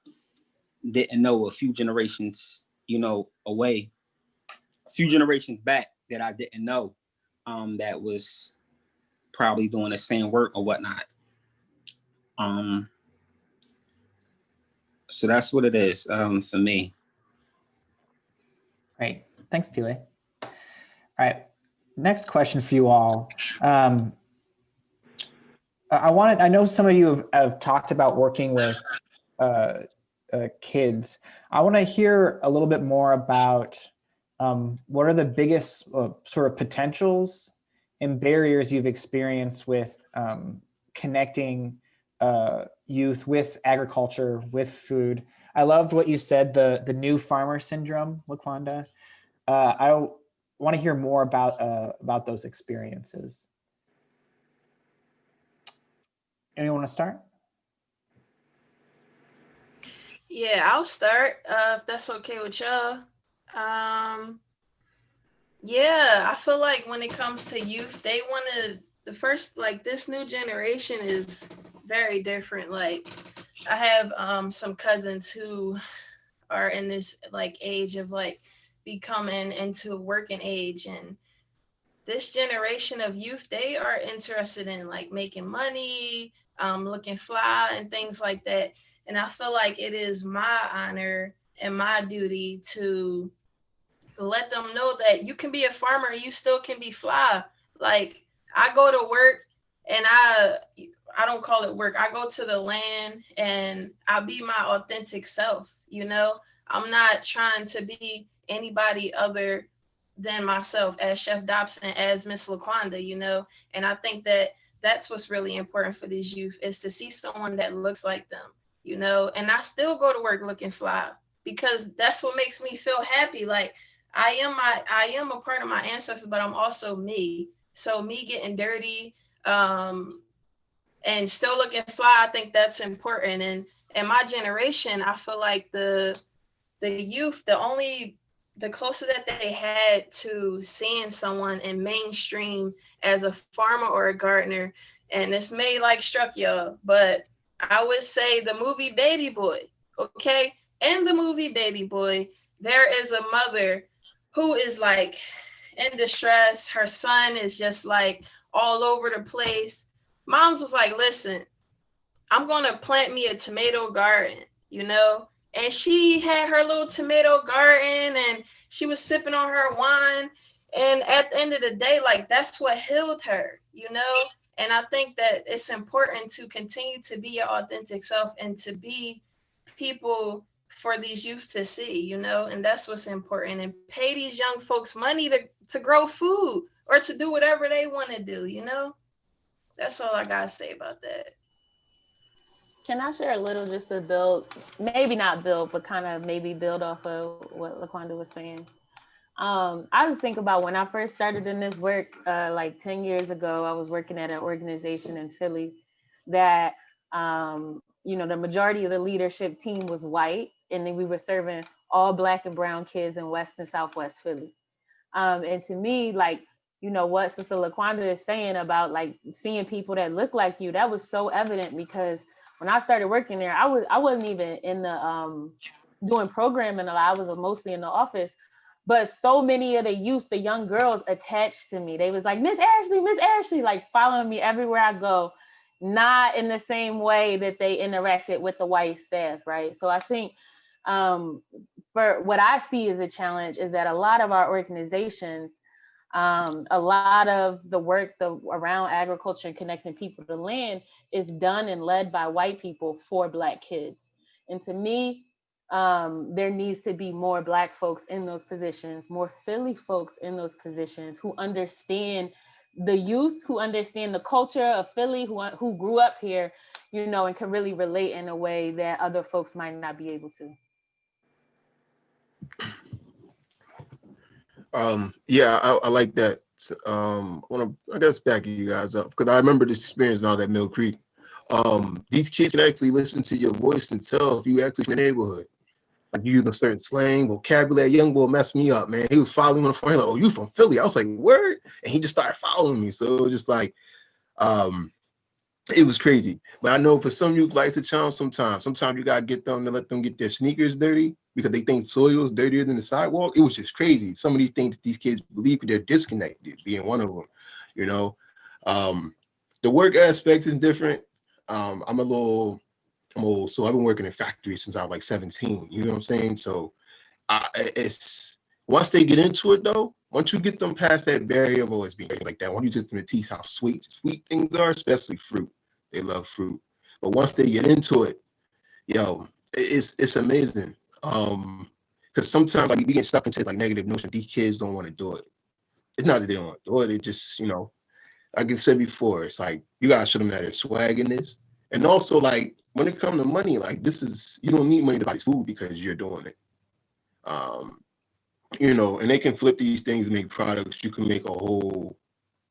didn't know a few generations, you know, away, a few generations back that I didn't know, that was probably doing the same work or whatnot. So that's what it is for me. Great, thanks, Pili. All right, next question for you all. I know some of you have talked about working with kids. I want to hear a little bit more about what are the biggest sort of potentials and barriers you've experienced with connecting youth with agriculture, with food. I loved what you said, the new farmer syndrome, Laquanda. I want to hear more about those experiences. Anyone want to start? Yeah, I'll start if that's okay with y'all. Yeah, I feel like when it comes to youth, they want to, this new generation is very different. Like, I have some cousins who are in this like age of like becoming into working age, and this generation of youth, they are interested in like making money, looking fly and things like that. And I feel like it is my honor and my duty to let them know that you can be a farmer, you still can be fly. Like, I go to work and I don't call it work. I go to the land and I be my authentic self, you know? I'm not trying to be anybody other than myself, as Chef Dobson, as Miss Laquanda, you know? And I think that that's what's really important for these youth, is to see someone that looks like them, you know? And I still go to work looking fly because that's what makes me feel happy. Like, I am a part of my ancestors, but I'm also me. So me getting dirty and still looking fly, I think that's important. And in my generation, I feel like the youth, the closer that they had to seeing someone in mainstream as a farmer or a gardener, and this may like struck y'all, but I would say the movie Baby Boy, okay? In the movie Baby Boy, there is a mother who is like in distress. Her son is just like all over the place. Moms was like, listen, I'm gonna plant me a tomato garden, you know? And she had her little tomato garden and she was sipping on her wine. And at the end of the day, like, that's what healed her, you know? And I think that it's important to continue to be your authentic self and to be people for these youth to see, you know? And that's what's important. And pay these young folks money to grow food or to do whatever they want to do, you know? That's all I gotta say about that. Can I share a little just to build, maybe not build, but kind of maybe build off of what Laquanda was saying? I was thinking about when I first started in this work, like 10 years ago, I was working at an organization in Philly that, you know, the majority of the leadership team was white, and then we were serving all Black and brown kids in West and Southwest Philly. And to me, like, you know, what Sister Laquanda is saying about like seeing people that look like you, that was so evident, because when I started working there, I wasn't even in the doing programming a lot. I was mostly in the office, but so many of the youth, the young girls attached to me. They was like, Miss Ashley, like following me everywhere I go, not in the same way that they interacted with the white staff, right? So I think for what I see as a challenge is that a lot of our organizations, a lot of the work around agriculture and connecting people to land is done and led by white people for Black kids. And to me, there needs to be more Black folks in those positions, more Philly folks in those positions who understand the youth, who understand the culture of Philly, who grew up here, you know, and can really relate in a way that other folks might not be able to. Yeah, I like that. I guess back you guys up because I remember this experience now at Mill Creek. These kids can actually listen to your voice and tell if you actually in the neighborhood. Like you using a certain slang, vocabulary. Young boy messed me up, man. He was following me on the phone. He's like, "Oh, you from Philly?" I was like, "Word?" And he just started following me. So it was just like, it was crazy. But I know for some youth likes to challenge sometimes. Sometimes you gotta get them to let them get their sneakers dirty because they think soil is dirtier than the sidewalk. It was just crazy. Some of these things that these kids believe they're disconnected, being one of them, you know. The work aspect is different. I'm old, so I've been working in factories since I was like 17. You know what I'm saying? So it's once they get into it though, once you get them past that barrier of always being like that, once you get them to teach how sweet things are, especially fruit. They love fruit. But once they get into it, yo, it's amazing. Because sometimes like we get stuck into like negative notion. These kids don't want to do it. It's not that they don't want to do it. It just, you know, like I said before, it's like you gotta show them that there's swag in this. And also like when it comes to money, like this is, you don't need money to buy food because you're doing it. You know, and they can flip these things and make products. You can make a whole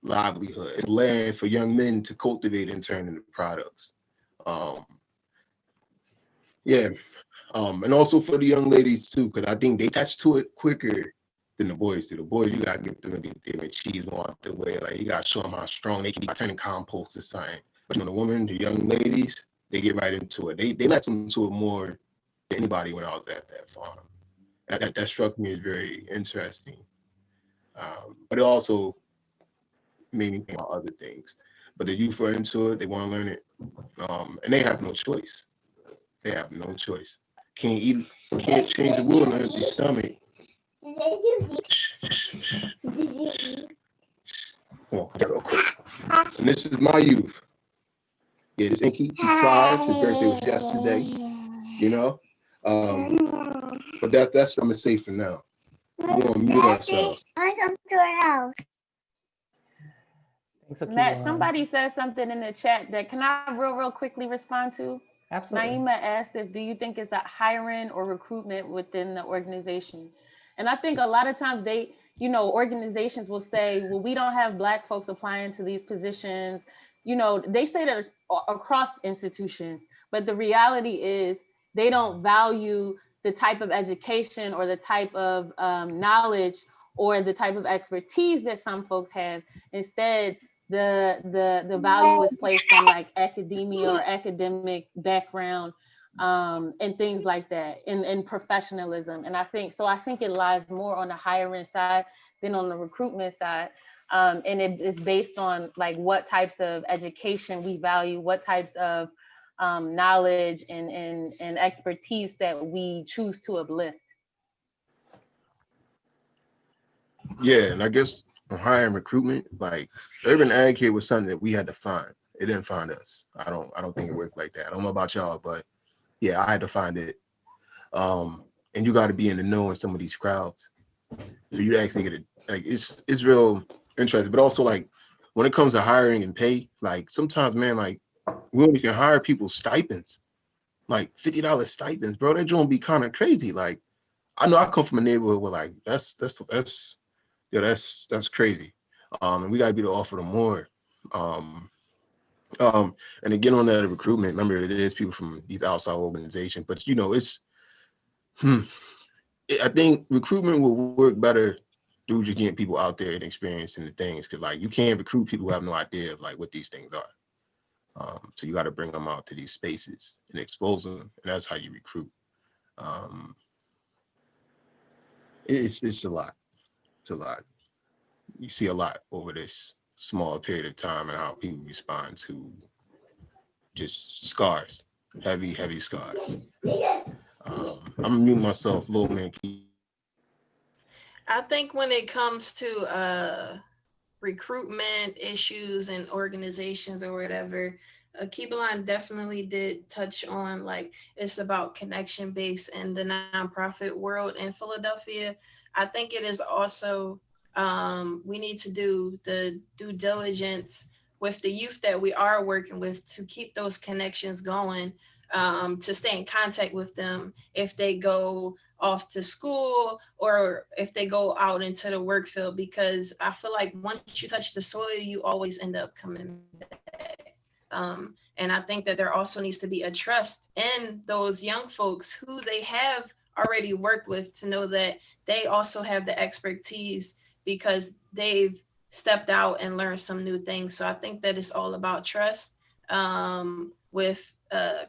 livelihood. It's land for young men to cultivate and turn into products. And also for the young ladies too, because I think they attach to it quicker than the boys do. The boys, you gotta get them to get their cheese more out the way. Like you gotta show them how strong they can be by turning compost to something. But you know, the women, the young ladies, they get right into it. They let them into it more than anybody when I was at that farm. That struck me as very interesting. But it also made me think about other things. But the youth are into it, they want to learn it. And they have no choice. They have no choice. Can't change the world on an empty stomach. Come on, real quick. And this is my youth. Yeah, this Inky, he's 5. His birthday was yesterday. You know? But that's I'm gonna say for now. We're gonna mute ourselves. I come to our house. Thanks, Matt, Laquanda. somebody said something in the chat that can I real quickly respond to? Absolutely. Naima asked do you think it's a hiring or recruitment within the organization? And I think a lot of times organizations will say, well, we don't have Black folks applying to these positions. You know, they say that across institutions, but the reality is they don't value the type of education or the type of knowledge or the type of expertise that some folks have. Instead, the value is placed on like academia or academic background and things like that, and professionalism. And I think it lies more on the hiring side than on the recruitment side. And it is based on like what types of education we value, what types of knowledge and expertise that we choose to uplift. Yeah, and I guess on hiring recruitment, like urban ag here was something that we had to find. It didn't find us. I don't think it worked like that. I don't know about y'all, but yeah, I had to find it. And you got to be in the know in some of these crowds for you to actually get it. Like it's real interesting. But also like when it comes to hiring and pay, like sometimes, man, like we only can hire people stipends, like $50 stipends, bro. That joint be kind of crazy. Like I know I come from a neighborhood where like that's crazy. And we gotta be to offer them more. And again on that recruitment, remember it is people from these outside organizations, but you know, I think recruitment will work better through just getting people out there and experiencing the things, because like you can't recruit people who have no idea of like what these things are. So you got to bring them out to these spaces and expose them, and that's how you recruit. It's a lot. It's a lot. You see a lot over this small period of time and how people respond to just scars, heavy scars. I'm gonna mute myself, little man. I think when it comes to recruitment issues and organizations or whatever, Alkebu-Lan definitely did touch on like it's about connection based in the nonprofit world in Philadelphia. I think it is also we need to do the due diligence with the youth that we are working with to keep those connections going, to stay in contact with them if they go off to school or if they go out into the work field, because I feel like once you touch the soil, you always end up coming back. And I think that there also needs to be a trust in those young folks who they have already worked with, to know that they also have the expertise because they've stepped out and learned some new things. So I think that it's all about trust, with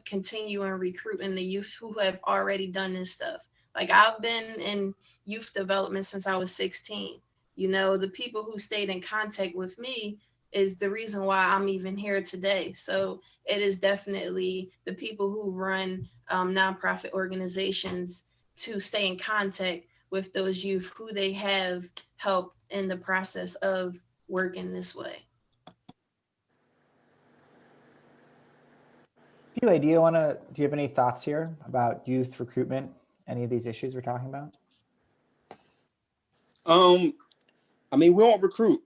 continuing recruiting the youth who have already done this stuff. Like, I've been in youth development since I was 16. You know, the people who stayed in contact with me is the reason why I'm even here today. So it is definitely the people who run nonprofit organizations to stay in contact with those youth who they have helped in the process of working this way. Pili, do you have any thoughts here about youth recruitment, any of these issues we're talking about? I mean, we don't recruit.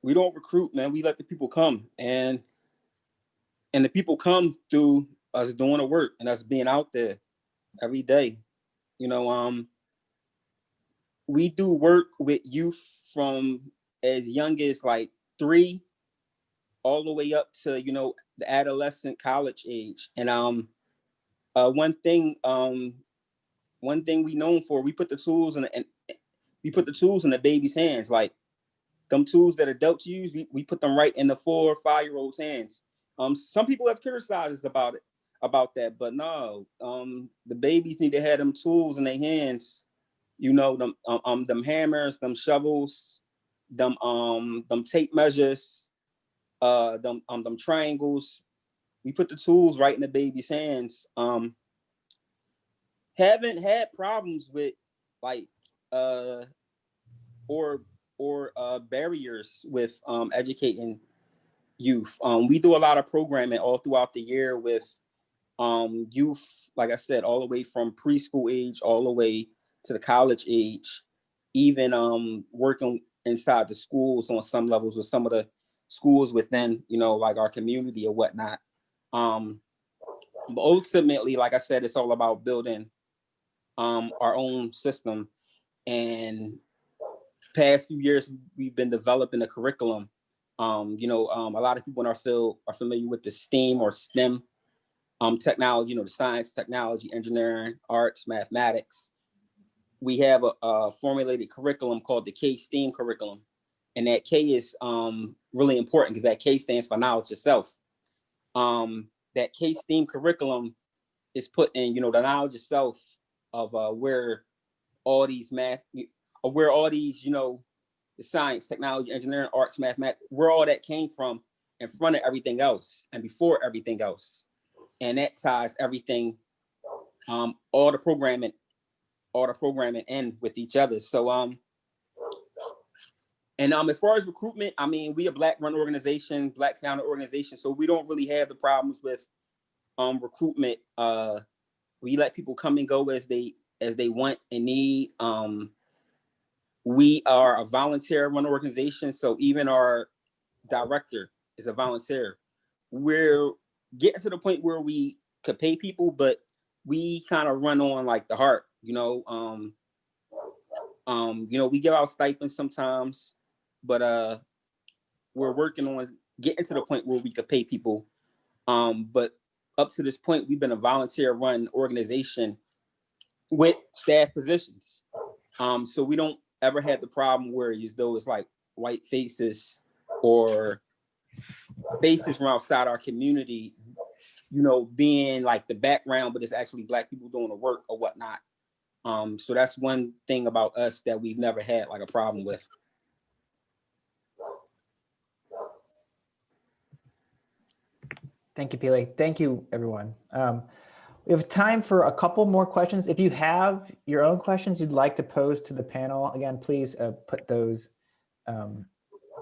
We don't recruit, man. We let the people come, and the people come through us doing the work and us being out there every day. You know, we do work with youth from as young as like 3 all the way up to, you know, the adolescent college age. And one thing we known for, we put the tools in the baby's hands. Like, them tools that adults use, we put them right in the 4 or 5-year-olds' hands. Some people have criticized about that, but no, the babies need to have them tools in their hands. You know, them hammers, them shovels, them tape measures, them triangles. We put the tools right in the baby's hands. Haven't had problems with like or barriers with educating youth. We do a lot of programming all throughout the year with youth, like I said, all the way from preschool age all the way to the college age, even working inside the schools on some levels with some of the schools within, you know, like our community or whatnot. But ultimately, like I said, it's all about building our own system. And past few years, we've been developing a curriculum. You know, a lot of people in our field are familiar with the STEAM or STEM technology, you know, the science, technology, engineering, arts, mathematics. We have a formulated curriculum called the K-STEAM curriculum. And that K is really important because that K stands for knowledge itself. That K-STEAM curriculum is put in, you know, the knowledge itself of where all these, you know, the science, technology, engineering, arts, mathematics, where all that came from in front of everything else and before everything else. And that ties everything, all the programming in with each other. So, as far as recruitment, I mean, we a Black-run organization, Black-founded organization, so we don't really have the problems with recruitment. We let people come and go as they want and need. We are a volunteer-run organization, so even our director is a volunteer. We're getting to the point where we could pay people, but we kind of run on like the heart, you know. You know, we give out stipends sometimes, but we're working on getting to the point where we could pay people. But up to this point, we've been a volunteer-run organization with staff positions. So we don't ever had the problem where as though it's like white faces or faces from outside our community, you know, being like the background, but it's actually Black people doing the work or whatnot. So that's one thing about us that we've never had like a problem with. Thank you, Pili. Thank you, everyone. We have time for a couple more questions. If you have your own questions you'd like to pose to the panel, again, please put those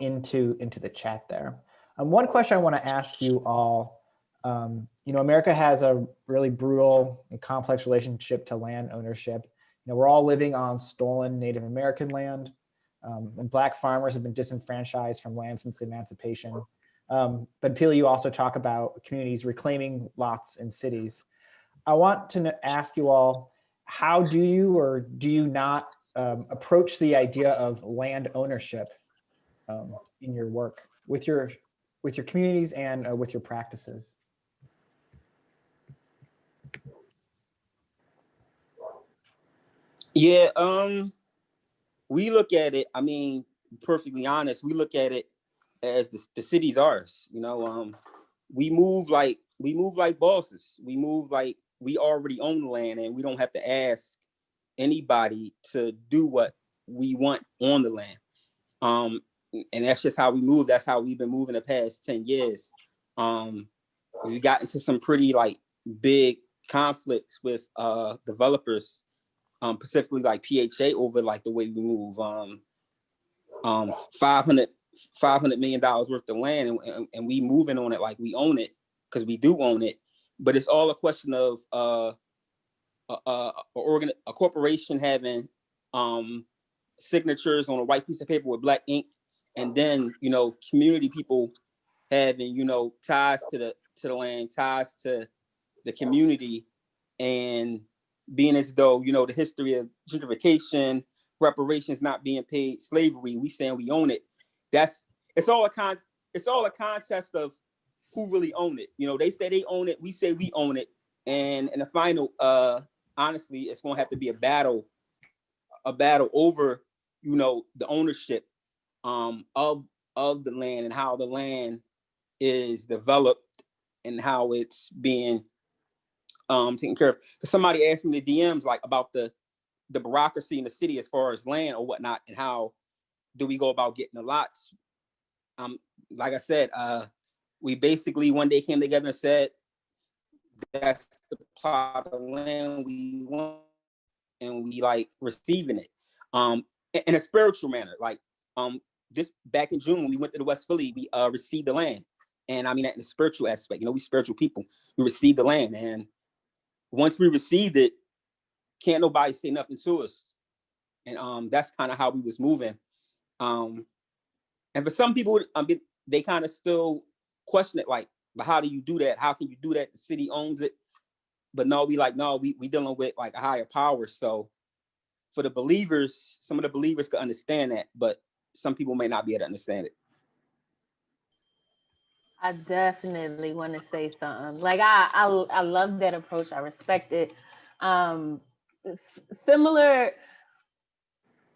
into the chat there. One question I want to ask you all, you know, America has a really brutal and complex relationship to land ownership. You know, we're all living on stolen Native American land, and Black farmers have been disenfranchised from land since emancipation. But Pili, you also talk about communities reclaiming lots in cities. I want to ask you all, how do you or do you not approach the idea of land ownership in your work with your communities and with your practices? Yeah, we look at it, I mean, perfectly honest, we look at it as the city's ours. You know, we move like bosses. We move like we already own the land, and we don't have to ask anybody to do what we want on the land. And that's just how we move. That's how we've been moving the past 10 years. We got into some pretty like big conflicts with developers, specifically like PHA, over like the way we move. $500 million worth of land, and we moving on it like we own it, because we do own it. But it's all a question of a corporation having signatures on a white piece of paper with black ink, and then, you know, community people having, you know, ties to the land, ties to the community, and being as though, you know, the history of gentrification, reparations not being paid, slavery, we saying we own it. It's all a contest of who really own it. You know, they say they own it, we say we own it, and in the final, honestly, it's going to have to be a battle over, you know, the ownership of the land, and how the land is developed, and how it's being taken care of. Because somebody asked me in the DMs like about the bureaucracy in the city as far as land or whatnot, and how do we go about getting the lots. Like I said, we basically one day came together and said, that's the plot of land we want, and we like receiving it in a spiritual manner. Like this back in June when we went to the West Philly, we received the land. And I mean that in the spiritual aspect. You know, we spiritual people, we received the land, and once we received it, can't nobody say nothing to us. And that's kind of how we was moving. And for some people, they kind of still question it, like, but how do you do that? How can you do that? The city owns it. But no, we dealing with like a higher power. So for the believers, some of the believers could understand that, but some people may not be able to understand it. I definitely want to say something. Like I love that approach. I respect it. Similar,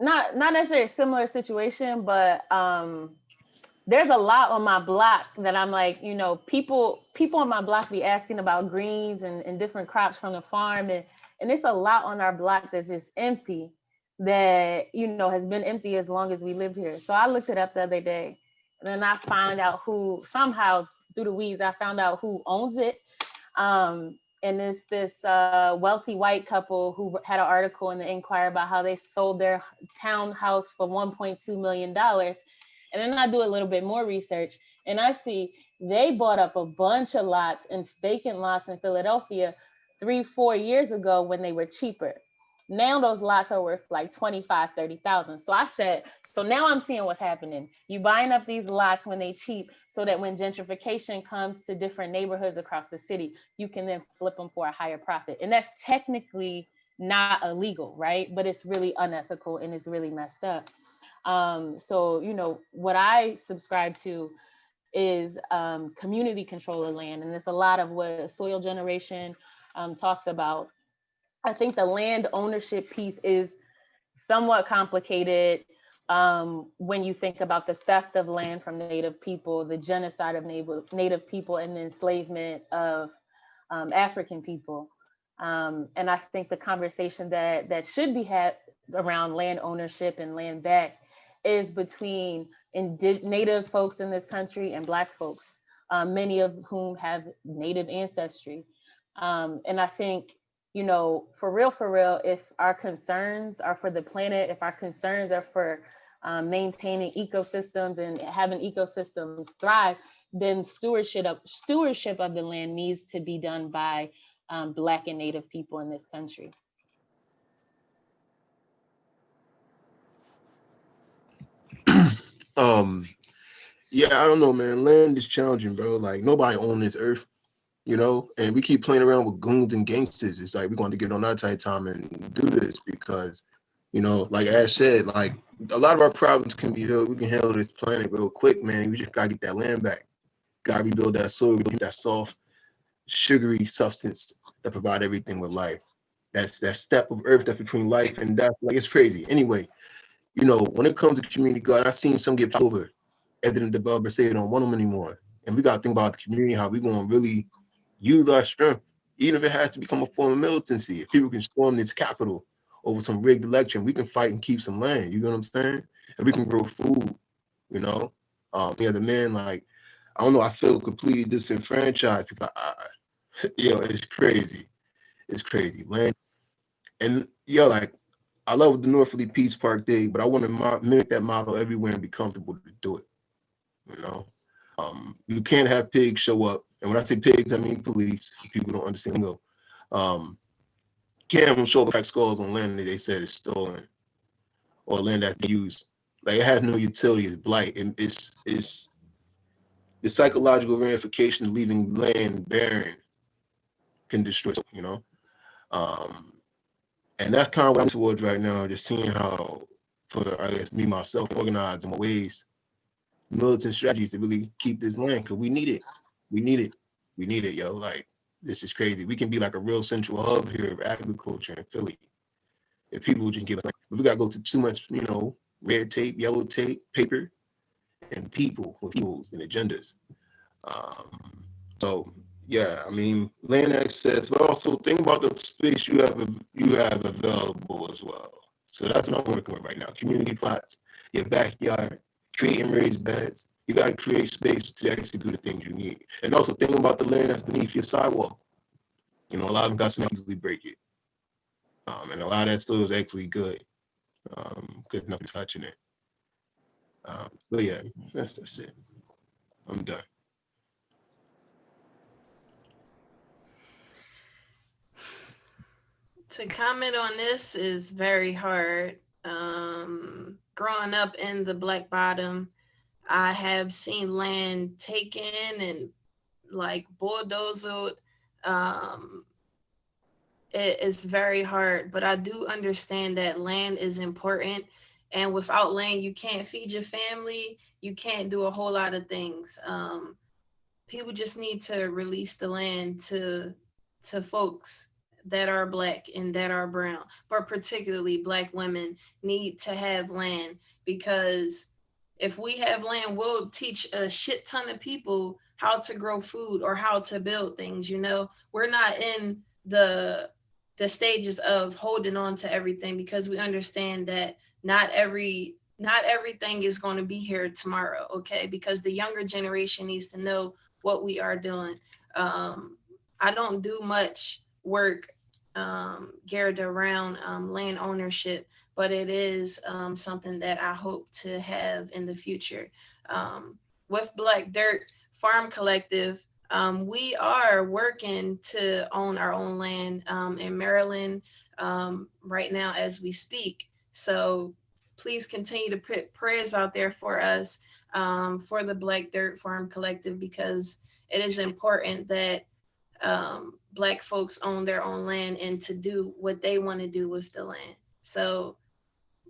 not necessarily a similar situation, but there's a lot on my block that I'm like, you know, people on my block be asking about greens and different crops from the farm, and it's a lot on our block that's just empty, that, you know, has been empty as long as we lived here. So I looked it up the other day, and then I found out who, somehow through the weeds, I found out who owns it. And it's this wealthy white couple who had an article in the Inquirer about how they sold their townhouse for $1.2 million. And then I do a little bit more research, and I see they bought up a bunch of lots and vacant lots in Philadelphia 3-4 years ago when they were cheaper. Now those lots are worth like 25, 30,000. So I said, so now I'm seeing what's happening. You buying up these lots when they cheap, so that when gentrification comes to different neighborhoods across the city, you can then flip them for a higher profit. And that's technically not illegal, right? But it's really unethical and it's really messed up. So, you know, what I subscribe to is community control of land. And there's a lot of what soil generation talks about. I think the land ownership piece is somewhat complicated when you think about the theft of land from Native people, the genocide of Native people, and the enslavement of African people. And I think the conversation that should be had around land ownership and land back is between Native folks in this country and Black folks, many of whom have Native ancestry. And I think, you know, for real, if our concerns are for the planet, if our concerns are for maintaining ecosystems and having ecosystems thrive, then stewardship of the land needs to be done by Black and Native people in this country. Yeah, I don't know, man. Land is challenging, bro. Like, nobody owns this earth. you know, and we keep playing around with goons and gangsters. It's like we're going to get on our tight time and do this because, you know, like Ash said, like a lot of our problems can be healed. We can handle this planet real quick, man. We just gotta get that land back. Gotta rebuild that soil, rebuild that soft, sugary substance that provide everything with life. That's that step of earth that's between life and death. Like it's crazy. Anyway, you know, when it comes to community garden, I've seen some get over and then the developers say they don't want them anymore. And we gotta think about the community, how we gonna really use our strength, even if it has to become a form of militancy. If people can storm this capital over some rigged election, we can fight and keep some land. You know what I'm saying? And we can grow food, you know? Yeah, the man, like, I don't know, I feel completely disenfranchised because you know, it's crazy. It's crazy, man. And yo, like, I love the North Philly Peace Park Day, but I want to mimic that model everywhere and be comfortable to do it. You know, you can't have pigs show up, and when I say pigs, I mean police. People don't understand. Can't have them show up like skulls on land that they said is stolen or land that's used. Like it has no utility. It's blight, and it's the psychological ramification of leaving land barren can destroy. You know. And that's kind of what I'm towards right now, just seeing how, for I guess me myself, organized in my ways, militant strategies to really keep this land, because we need it. We need it. We need it, yo. Like, this is crazy. We can be like a real central hub here of agriculture in Philly. If people just give us, like, we got to go to too much, you know, red tape, yellow tape, paper, and people with goals and agendas. So, yeah, I mean, land access, but also think about the space you have available as well. So that's what I'm working with right now. Community plots, your backyard, creating raised beds. You got to create space to actually do the things you need. And also think about the land that's beneath your sidewalk. You know, a lot of them got to easily break it. And a lot of that soil is actually good because nothing touching it. But yeah, that's it. I'm done. To comment on this is very hard. Growing up in the Black Bottom, I have seen land taken and like bulldozed. It is very hard, but I do understand that land is important. And without land, you can't feed your family. You can't do a whole lot of things. People just need to release the land to folks that are Black and that are brown, but particularly Black women need to have land, because if we have land, we'll teach a shit ton of people how to grow food or how to build things. You know, we're not in the stages of holding on to everything, because we understand that not everything is going to be here tomorrow. Okay, because the younger generation needs to know what we are doing. I don't do much work geared around land ownership, but it is something that I hope to have in the future. With Black Dirt Farm Collective, we are working to own our own land in Maryland right now as we speak. So please continue to put prayers out there for us, for the Black Dirt Farm Collective, because it is important that Black folks own their own land and to do what they want to do with the land. So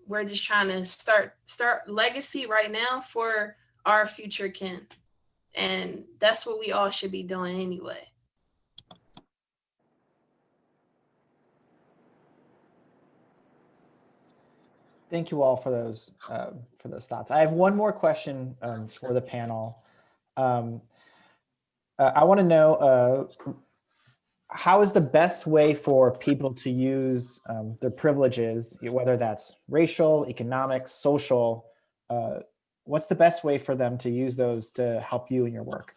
we're just trying to start legacy right now for our future kin. And that's what we all should be doing anyway. Thank you all for those thoughts. I have one more question for the panel. I want to know how is the best way for people to use their privileges, whether that's racial, economic, social, what's the best way for them to use those to help you in your work?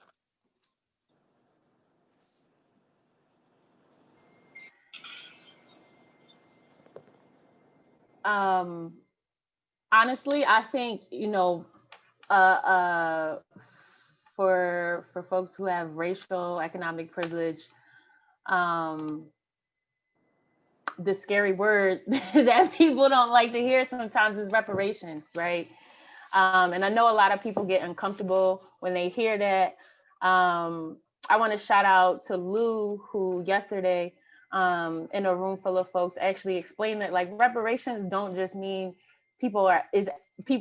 Honestly, I think, you know, for folks who have racial, economic privilege, the scary word that people don't like to hear sometimes is reparations, right? And I know a lot of people get uncomfortable when they hear that. I want to shout out to Lou, who yesterday in a room full of folks actually explained that like reparations don't just mean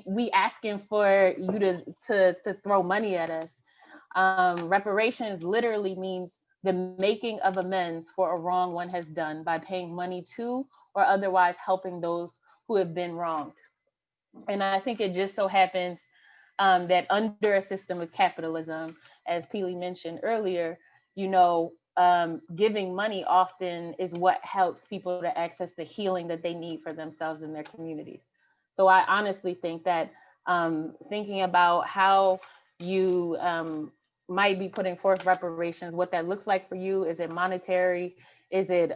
we asking for you to throw money at us. Reparations literally means the making of amends for a wrong one has done by paying money to or otherwise helping those who have been wronged. And I think it just so happens that under a system of capitalism, as Pili mentioned earlier, giving money often is what helps people to access the healing that they need for themselves and their communities. So I honestly think that thinking about how you might be putting forth reparations, what that looks like for you, is it monetary? Is it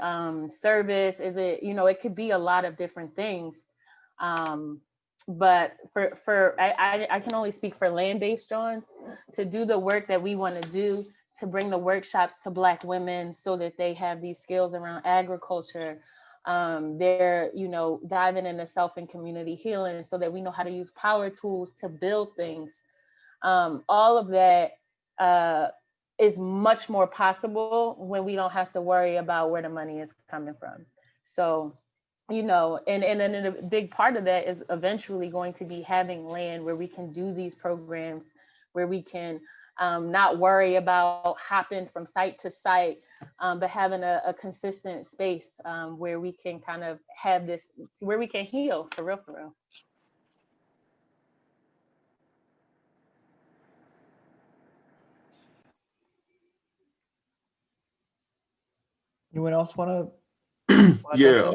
service? Is it, it could be a lot of different things. But I can only speak for land-based Johns to do the work that we want to do, to bring the workshops to Black women so that they have these skills around agriculture. They're, diving into self and community healing so that we know how to use power tools to build things. All of that is much more possible when we don't have to worry about where the money is coming from. So, and then a big part of that is eventually going to be having land where we can do these programs, where we can not worry about hopping from site to site, but having a consistent space where we can kind of have this, where we can heal for real, for real. Anyone else want to? Yeah,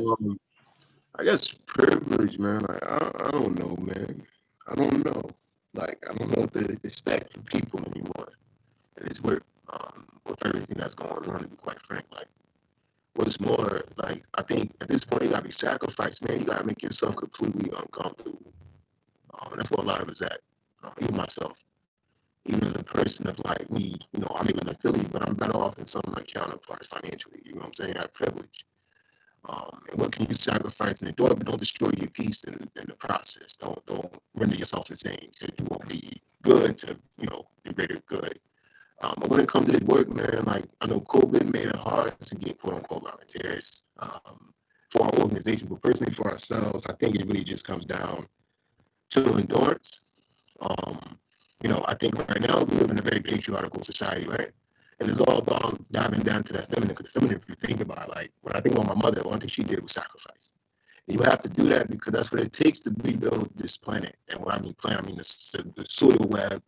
I guess privilege, man. Like I don't know, man. I don't know. Like I don't know what to expect for people anymore. And it's weird with everything that's going on. To be quite frank, like what's more, like I think at this point you gotta be sacrificed, man. You gotta make yourself completely uncomfortable. That's what a lot of us at. Even myself. Even the person of like me, I may live in Philly, but I'm better off than some of my counterparts financially. You know what I'm saying? I have privilege. And what can you sacrifice in the door, but don't destroy your peace in the process. Don't render yourself insane because you won't be good to the greater good. But when it comes to this work, man, like I know COVID made it hard to get quote unquote volunteers for our organization, but personally for ourselves, I think it really just comes down to endurance. I think right now we live in a very patriarchal society, right? And it's all about diving down to that feminine, because the feminine, if you think about it, like when I think about my mother, one thing she did was sacrifice. And you have to do that because that's what it takes to rebuild this planet. And what I mean planet, I mean the soil web,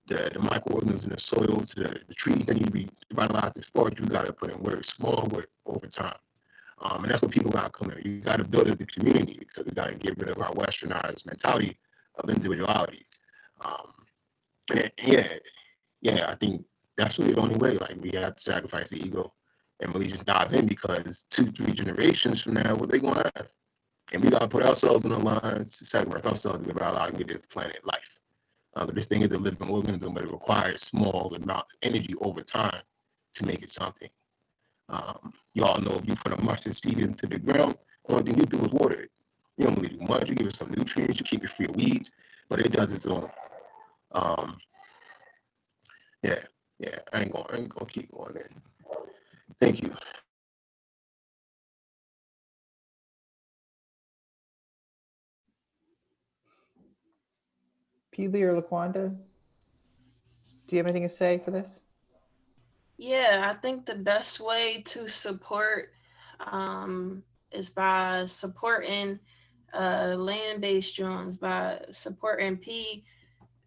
the microorganisms in the soil, to the trees that need to be revitalized. The forest, you got to put in work, small work over time. And that's what people got to come in. You got to build as a community because we got to get rid of our westernized mentality of individuality. Yeah, I think that's really the only way. Like we have to sacrifice the ego and really just dive in because 2-3 generations from now, what they gonna have? And we gotta put ourselves in the lines to sacrifice ourselves to give our lives and give this planet life. But this thing is a living organism, but it requires small amount of energy over time to make it something. You all know if you put a mustard seed into the ground, the only thing you do is water it. You don't really do much. You give it some nutrients, you keep it free of weeds, but it does its own. Yeah, I ain't gonna keep going in. Thank you. Pili or Laquanda, do you have anything to say for this? Yeah, I think the best way to support is by supporting land-based drones, by supporting Pili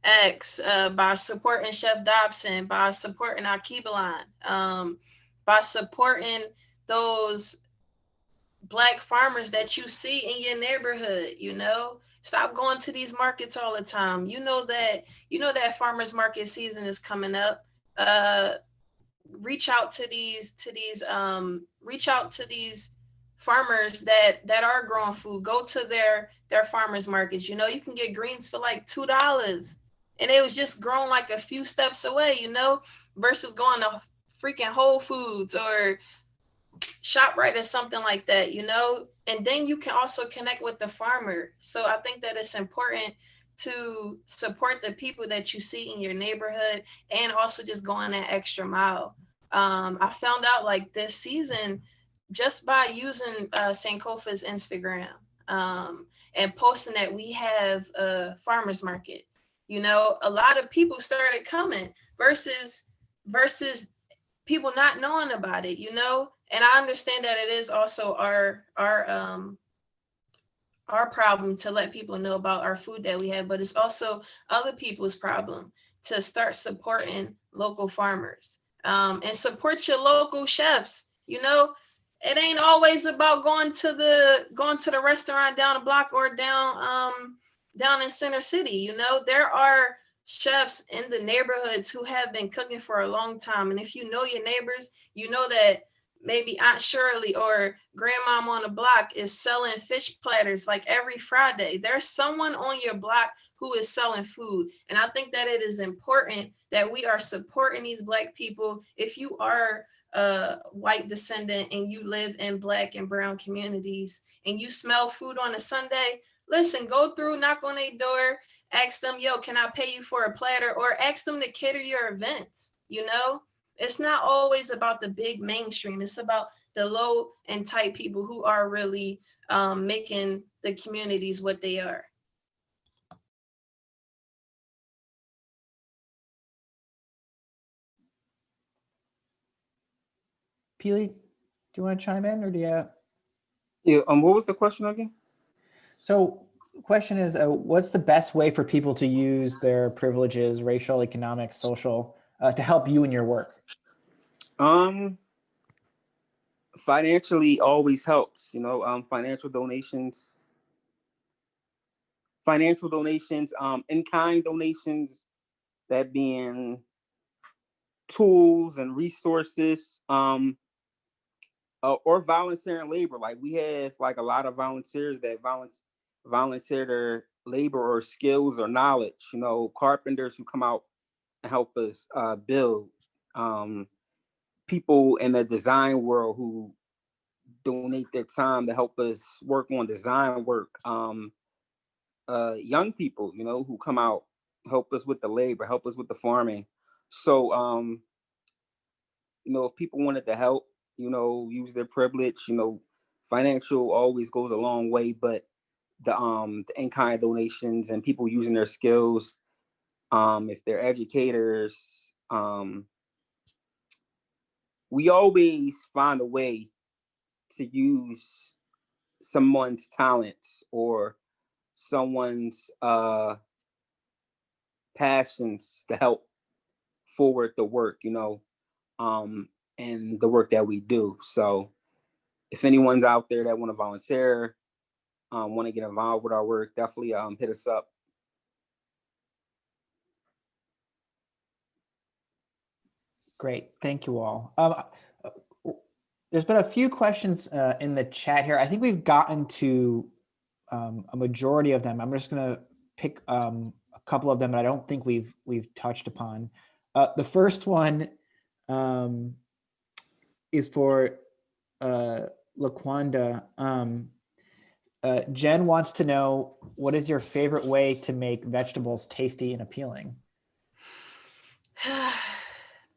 X, by supporting Chef Dobson, by supporting Alkebu-Lan, by supporting those Black farmers that you see in your neighborhood. Stop going to these markets all the time. That farmers market season is coming up. Reach out to these farmers that are growing food. Go to their farmers markets. You can get greens for like $2, and it was just grown like a few steps away, versus going to freaking Whole Foods or ShopRite or something like that, and then you can also connect with the farmer. So I think that it's important to support the people that you see in your neighborhood, and also just going that extra mile. I found out like this season just by using Sankofa's Instagram and posting that we have a farmer's market. You know, a lot of people started coming versus people not knowing about it, you know. And I understand that it is also our problem to let people know about our food that we have, but it's also other people's problem to start supporting local farmers, and support your local chefs. You know, it ain't always about going to the restaurant down the block or down in Center City. You know, there are chefs in the neighborhoods who have been cooking for a long time, and if you know your neighbors, you know that maybe Aunt Shirley or grandmom on the block is selling fish platters like every Friday. There's someone on your block who is selling food. And I think that it is important that we are supporting these Black people. If you are a white descendant and you live in Black and brown communities and you smell food on a Sunday, listen, go through, knock on their door, ask them, yo, can I pay you for a platter? Or ask them to cater your events, you know? It's not always about the big mainstream. It's about the low and tight people who are really making the communities what they are. Pili, do you want to chime in, or do you? Yeah. What was the question again? So the question is, what's the best way for people to use their privileges, racial, economic, social, to help you in your work? Financially always helps, you know. Financial donations, in-kind donations, that being tools and resources, or volunteering labor. Like we have like a lot of volunteers that volunteer their labor or skills or knowledge, you know, carpenters who come out and help us build, people in the design world who donate their time to help us work on design work, young people, you know, who come out, help us with the labor, help us with the farming. So, you know, if people wanted to help, you know, use their privilege, you know, financial always goes a long way, but the in-kind donations and people using their skills, if they're educators, we always find a way to use someone's talents or someone's passions to help forward the work, you know, and the work that we do. So if anyone's out there that want to volunteer, want to get involved with our work, definitely hit us up. Great, thank you all. There's been a few questions in the chat here. I think we've gotten to a majority of them. I'm just gonna pick a couple of them that I don't think we've touched upon. The first one is for Laquanda. Jen wants to know, what is your favorite way to make vegetables tasty and appealing?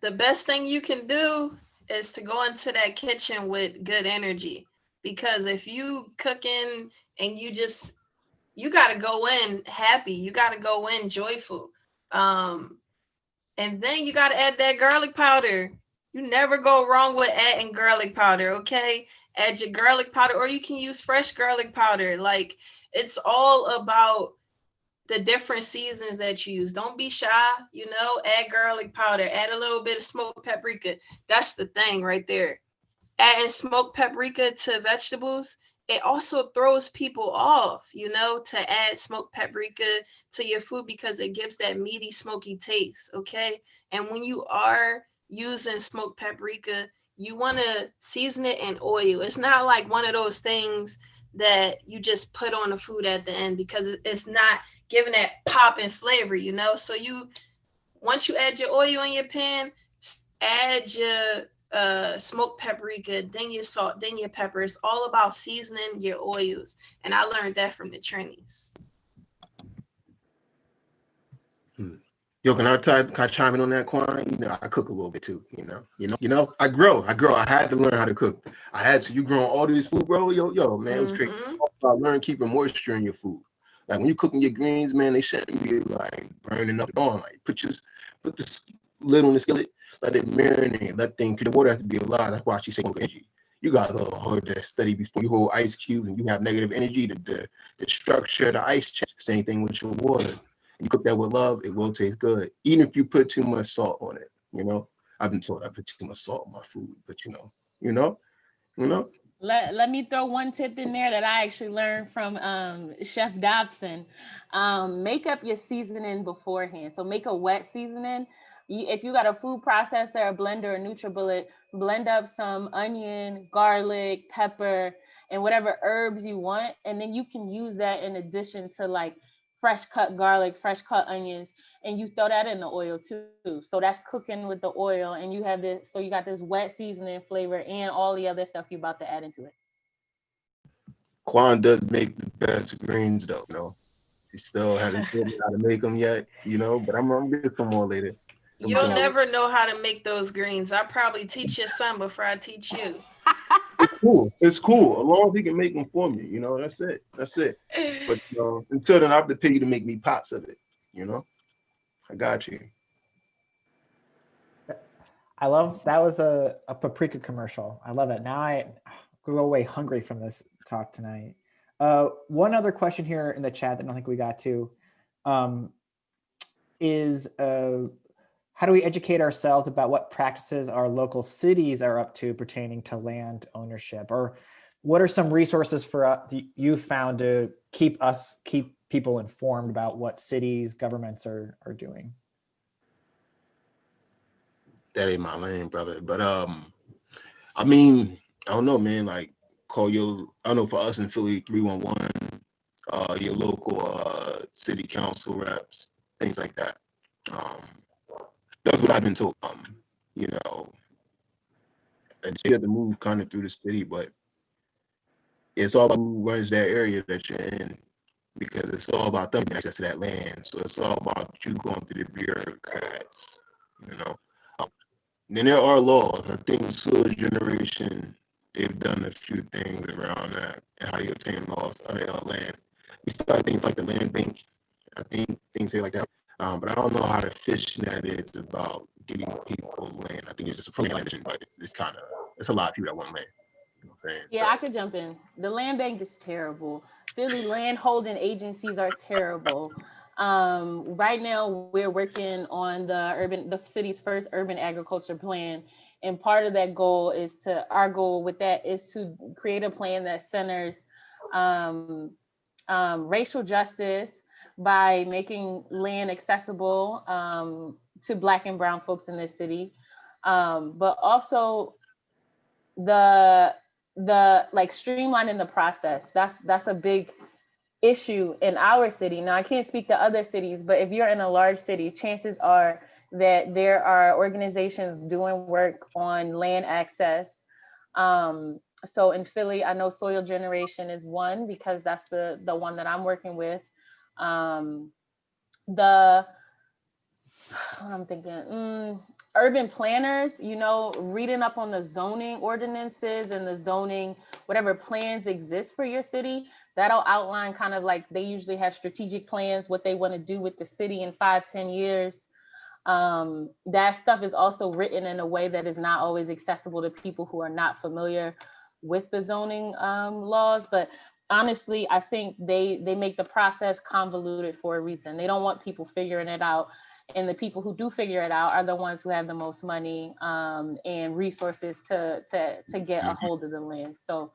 The best thing you can do is to go into that kitchen with good energy, because if you cooking and you got to go in happy, you got to go in joyful, and then you got to add that garlic powder. You never go wrong with adding garlic powder. Okay, add your garlic powder, or you can use fresh garlic powder. Like, it's all about the different seasons that you use. Don't be shy, you know, add garlic powder, add a little bit of smoked paprika. That's the thing right there. Adding smoked paprika to vegetables, it also throws people off, you know, to add smoked paprika to your food, because it gives that meaty, smoky taste, okay? And when you are using smoked paprika, you want to season it in oil. It's not like one of those things that you just put on the food at the end, because it's not giving that pop and flavor, you know? So once you add your oil in your pan, add your smoked paprika, then your salt, then your pepper. It's all about seasoning your oils. And I learned that from the trainees. Yo, can I chime in on that, Quan? You know, I cook a little bit too. I grow. I had to learn how to cook. I had to. You growing all this food, bro? Yo, man, it was crazy. I learned keeping moisture in your food. Like when you cooking your greens, man, they shouldn't be like burning up and on. Like put the lid on the skillet, let it marinate, the water has to be a lot. That's why she said energy. You got to hold that steady before you hold ice cubes and you have negative energy. The structure of the ice change. Same thing with your water. You cook that with love, it will taste good. Even if you put too much salt on it, I've been told I put too much salt on my food, but you know. Let me throw one tip in there that I actually learned from Chef Dobson. Make up your seasoning beforehand. So make a wet seasoning. If you got a food processor, a blender, a NutriBullet, blend up some onion, garlic, pepper, and whatever herbs you want. And then you can use that in addition to like fresh cut garlic, fresh cut onions, and you throw that in the oil too. So that's cooking with the oil, and you have this, so you got this wet seasoning flavor and all the other stuff you're about to add into it. Quan does make the best greens though, He still hasn't figured out how to make them yet, but I'm gonna get some more later. You'll never know how to make those greens. I'll probably teach your son before I teach you. It's cool. As long as he can make them for me, that's it. But until then, I have to pay you to make me pots of it. I got you. I love that was a paprika commercial. I love it. Now I go away hungry from this talk tonight. One other question here in the chat that I don't think we got to is how do we educate ourselves about what practices our local cities are up to pertaining to land ownership? Or what are some resources for you found to keep people informed about what cities, governments are doing? That ain't my lane, brother. But I mean, I don't know, man. Like call I don't know, for us in Philly, 311, your local city council reps, things like that. That's what I've been told. And you have to move kind of through the city, but it's all about who runs that area that you're in, because it's all about them access to that land. So it's all about you going through the bureaucrats, Then there are laws. I think Syd generation, they've done a few things around that and how you obtain land. We started things like the land bank. I think things here like that. But I don't know how efficient that is about getting people land. I think it's just a program, but it's a lot of people that want land. Yeah, I could jump in. The land bank is terrible. Philly land holding agencies are terrible. Right now, we're working on the city's first urban agriculture plan. And part of that goal our goal with that is to create a plan that centers racial justice by making land accessible to Black and brown folks in this city. But also the like streamlining the process. That's a big issue in our city. Now I can't speak to other cities, but if you're in a large city, chances are that there are organizations doing work on land access. So in Philly, I know Soil Generation is one, because that's the one that I'm working with. I'm thinking, urban planners, reading up on the zoning ordinances and the zoning, whatever plans exist for your city, that'll outline kind of like, they usually have strategic plans, what they want to do with the city in 5-10 years. That stuff is also written in a way that is not always accessible to people who are not familiar with the zoning laws. But honestly, I think they make the process convoluted for a reason. They don't want people figuring it out. And the people who do figure it out are the ones who have the most money and resources to get a hold of the land. So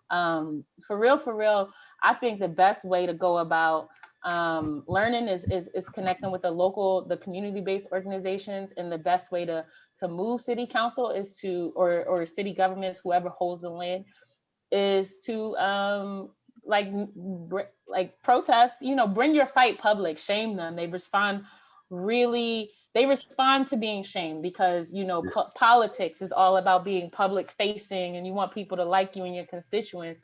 for real, I think the best way to go about learning is connecting with the community-based organizations. And the best way to move city council is or city governments, whoever holds the land, is to protest, bring your fight public, shame them. They respond to being shamed because, politics is all about being public facing and you want people to like you and your constituents.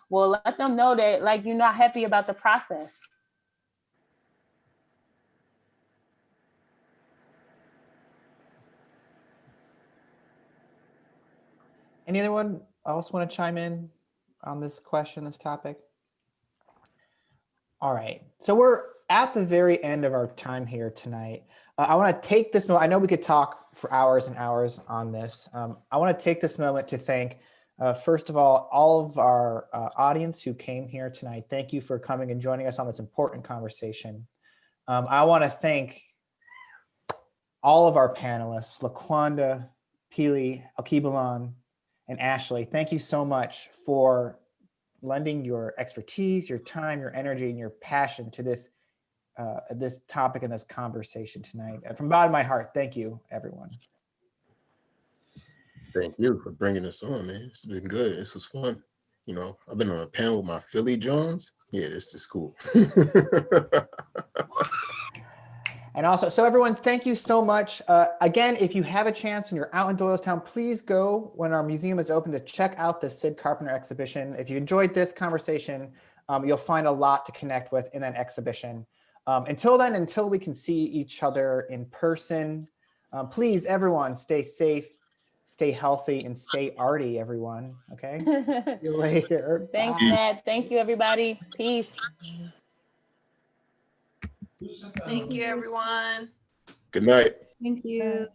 Well, let them know that you're not happy about the process. Anyone else want to chime in on this question, this topic? All right, so we're at the very end of our time here tonight. I want to take this moment. I know we could talk for hours and hours on this. I want to take this moment to thank, first of all of our audience who came here tonight. Thank you for coming and joining us on this important conversation. I want to thank all of our panelists, Laquanda, Pili, Alkebu-Lan, and Ashley. Thank you so much for lending your expertise, your time, your energy, and your passion to this this topic and this conversation tonight. From the bottom of my heart, thank you, everyone. Thank you for bringing us on, man. It's been good. This was fun. You know, I've been on a panel with my Philly Johns. Yeah, this is cool. And also, so everyone, thank you so much. Again, if you have a chance and you're out in Doylestown, please go when our museum is open to check out the Syd Carpenter exhibition. If you enjoyed this conversation, you'll find a lot to connect with in that exhibition. Until then, until we can see each other in person, please, everyone, stay safe, stay healthy, and stay arty, everyone. Okay? See you later. Thanks, Bye. Matt. Thank you, everybody. Peace. Thank you, everyone. Good night. Thank you.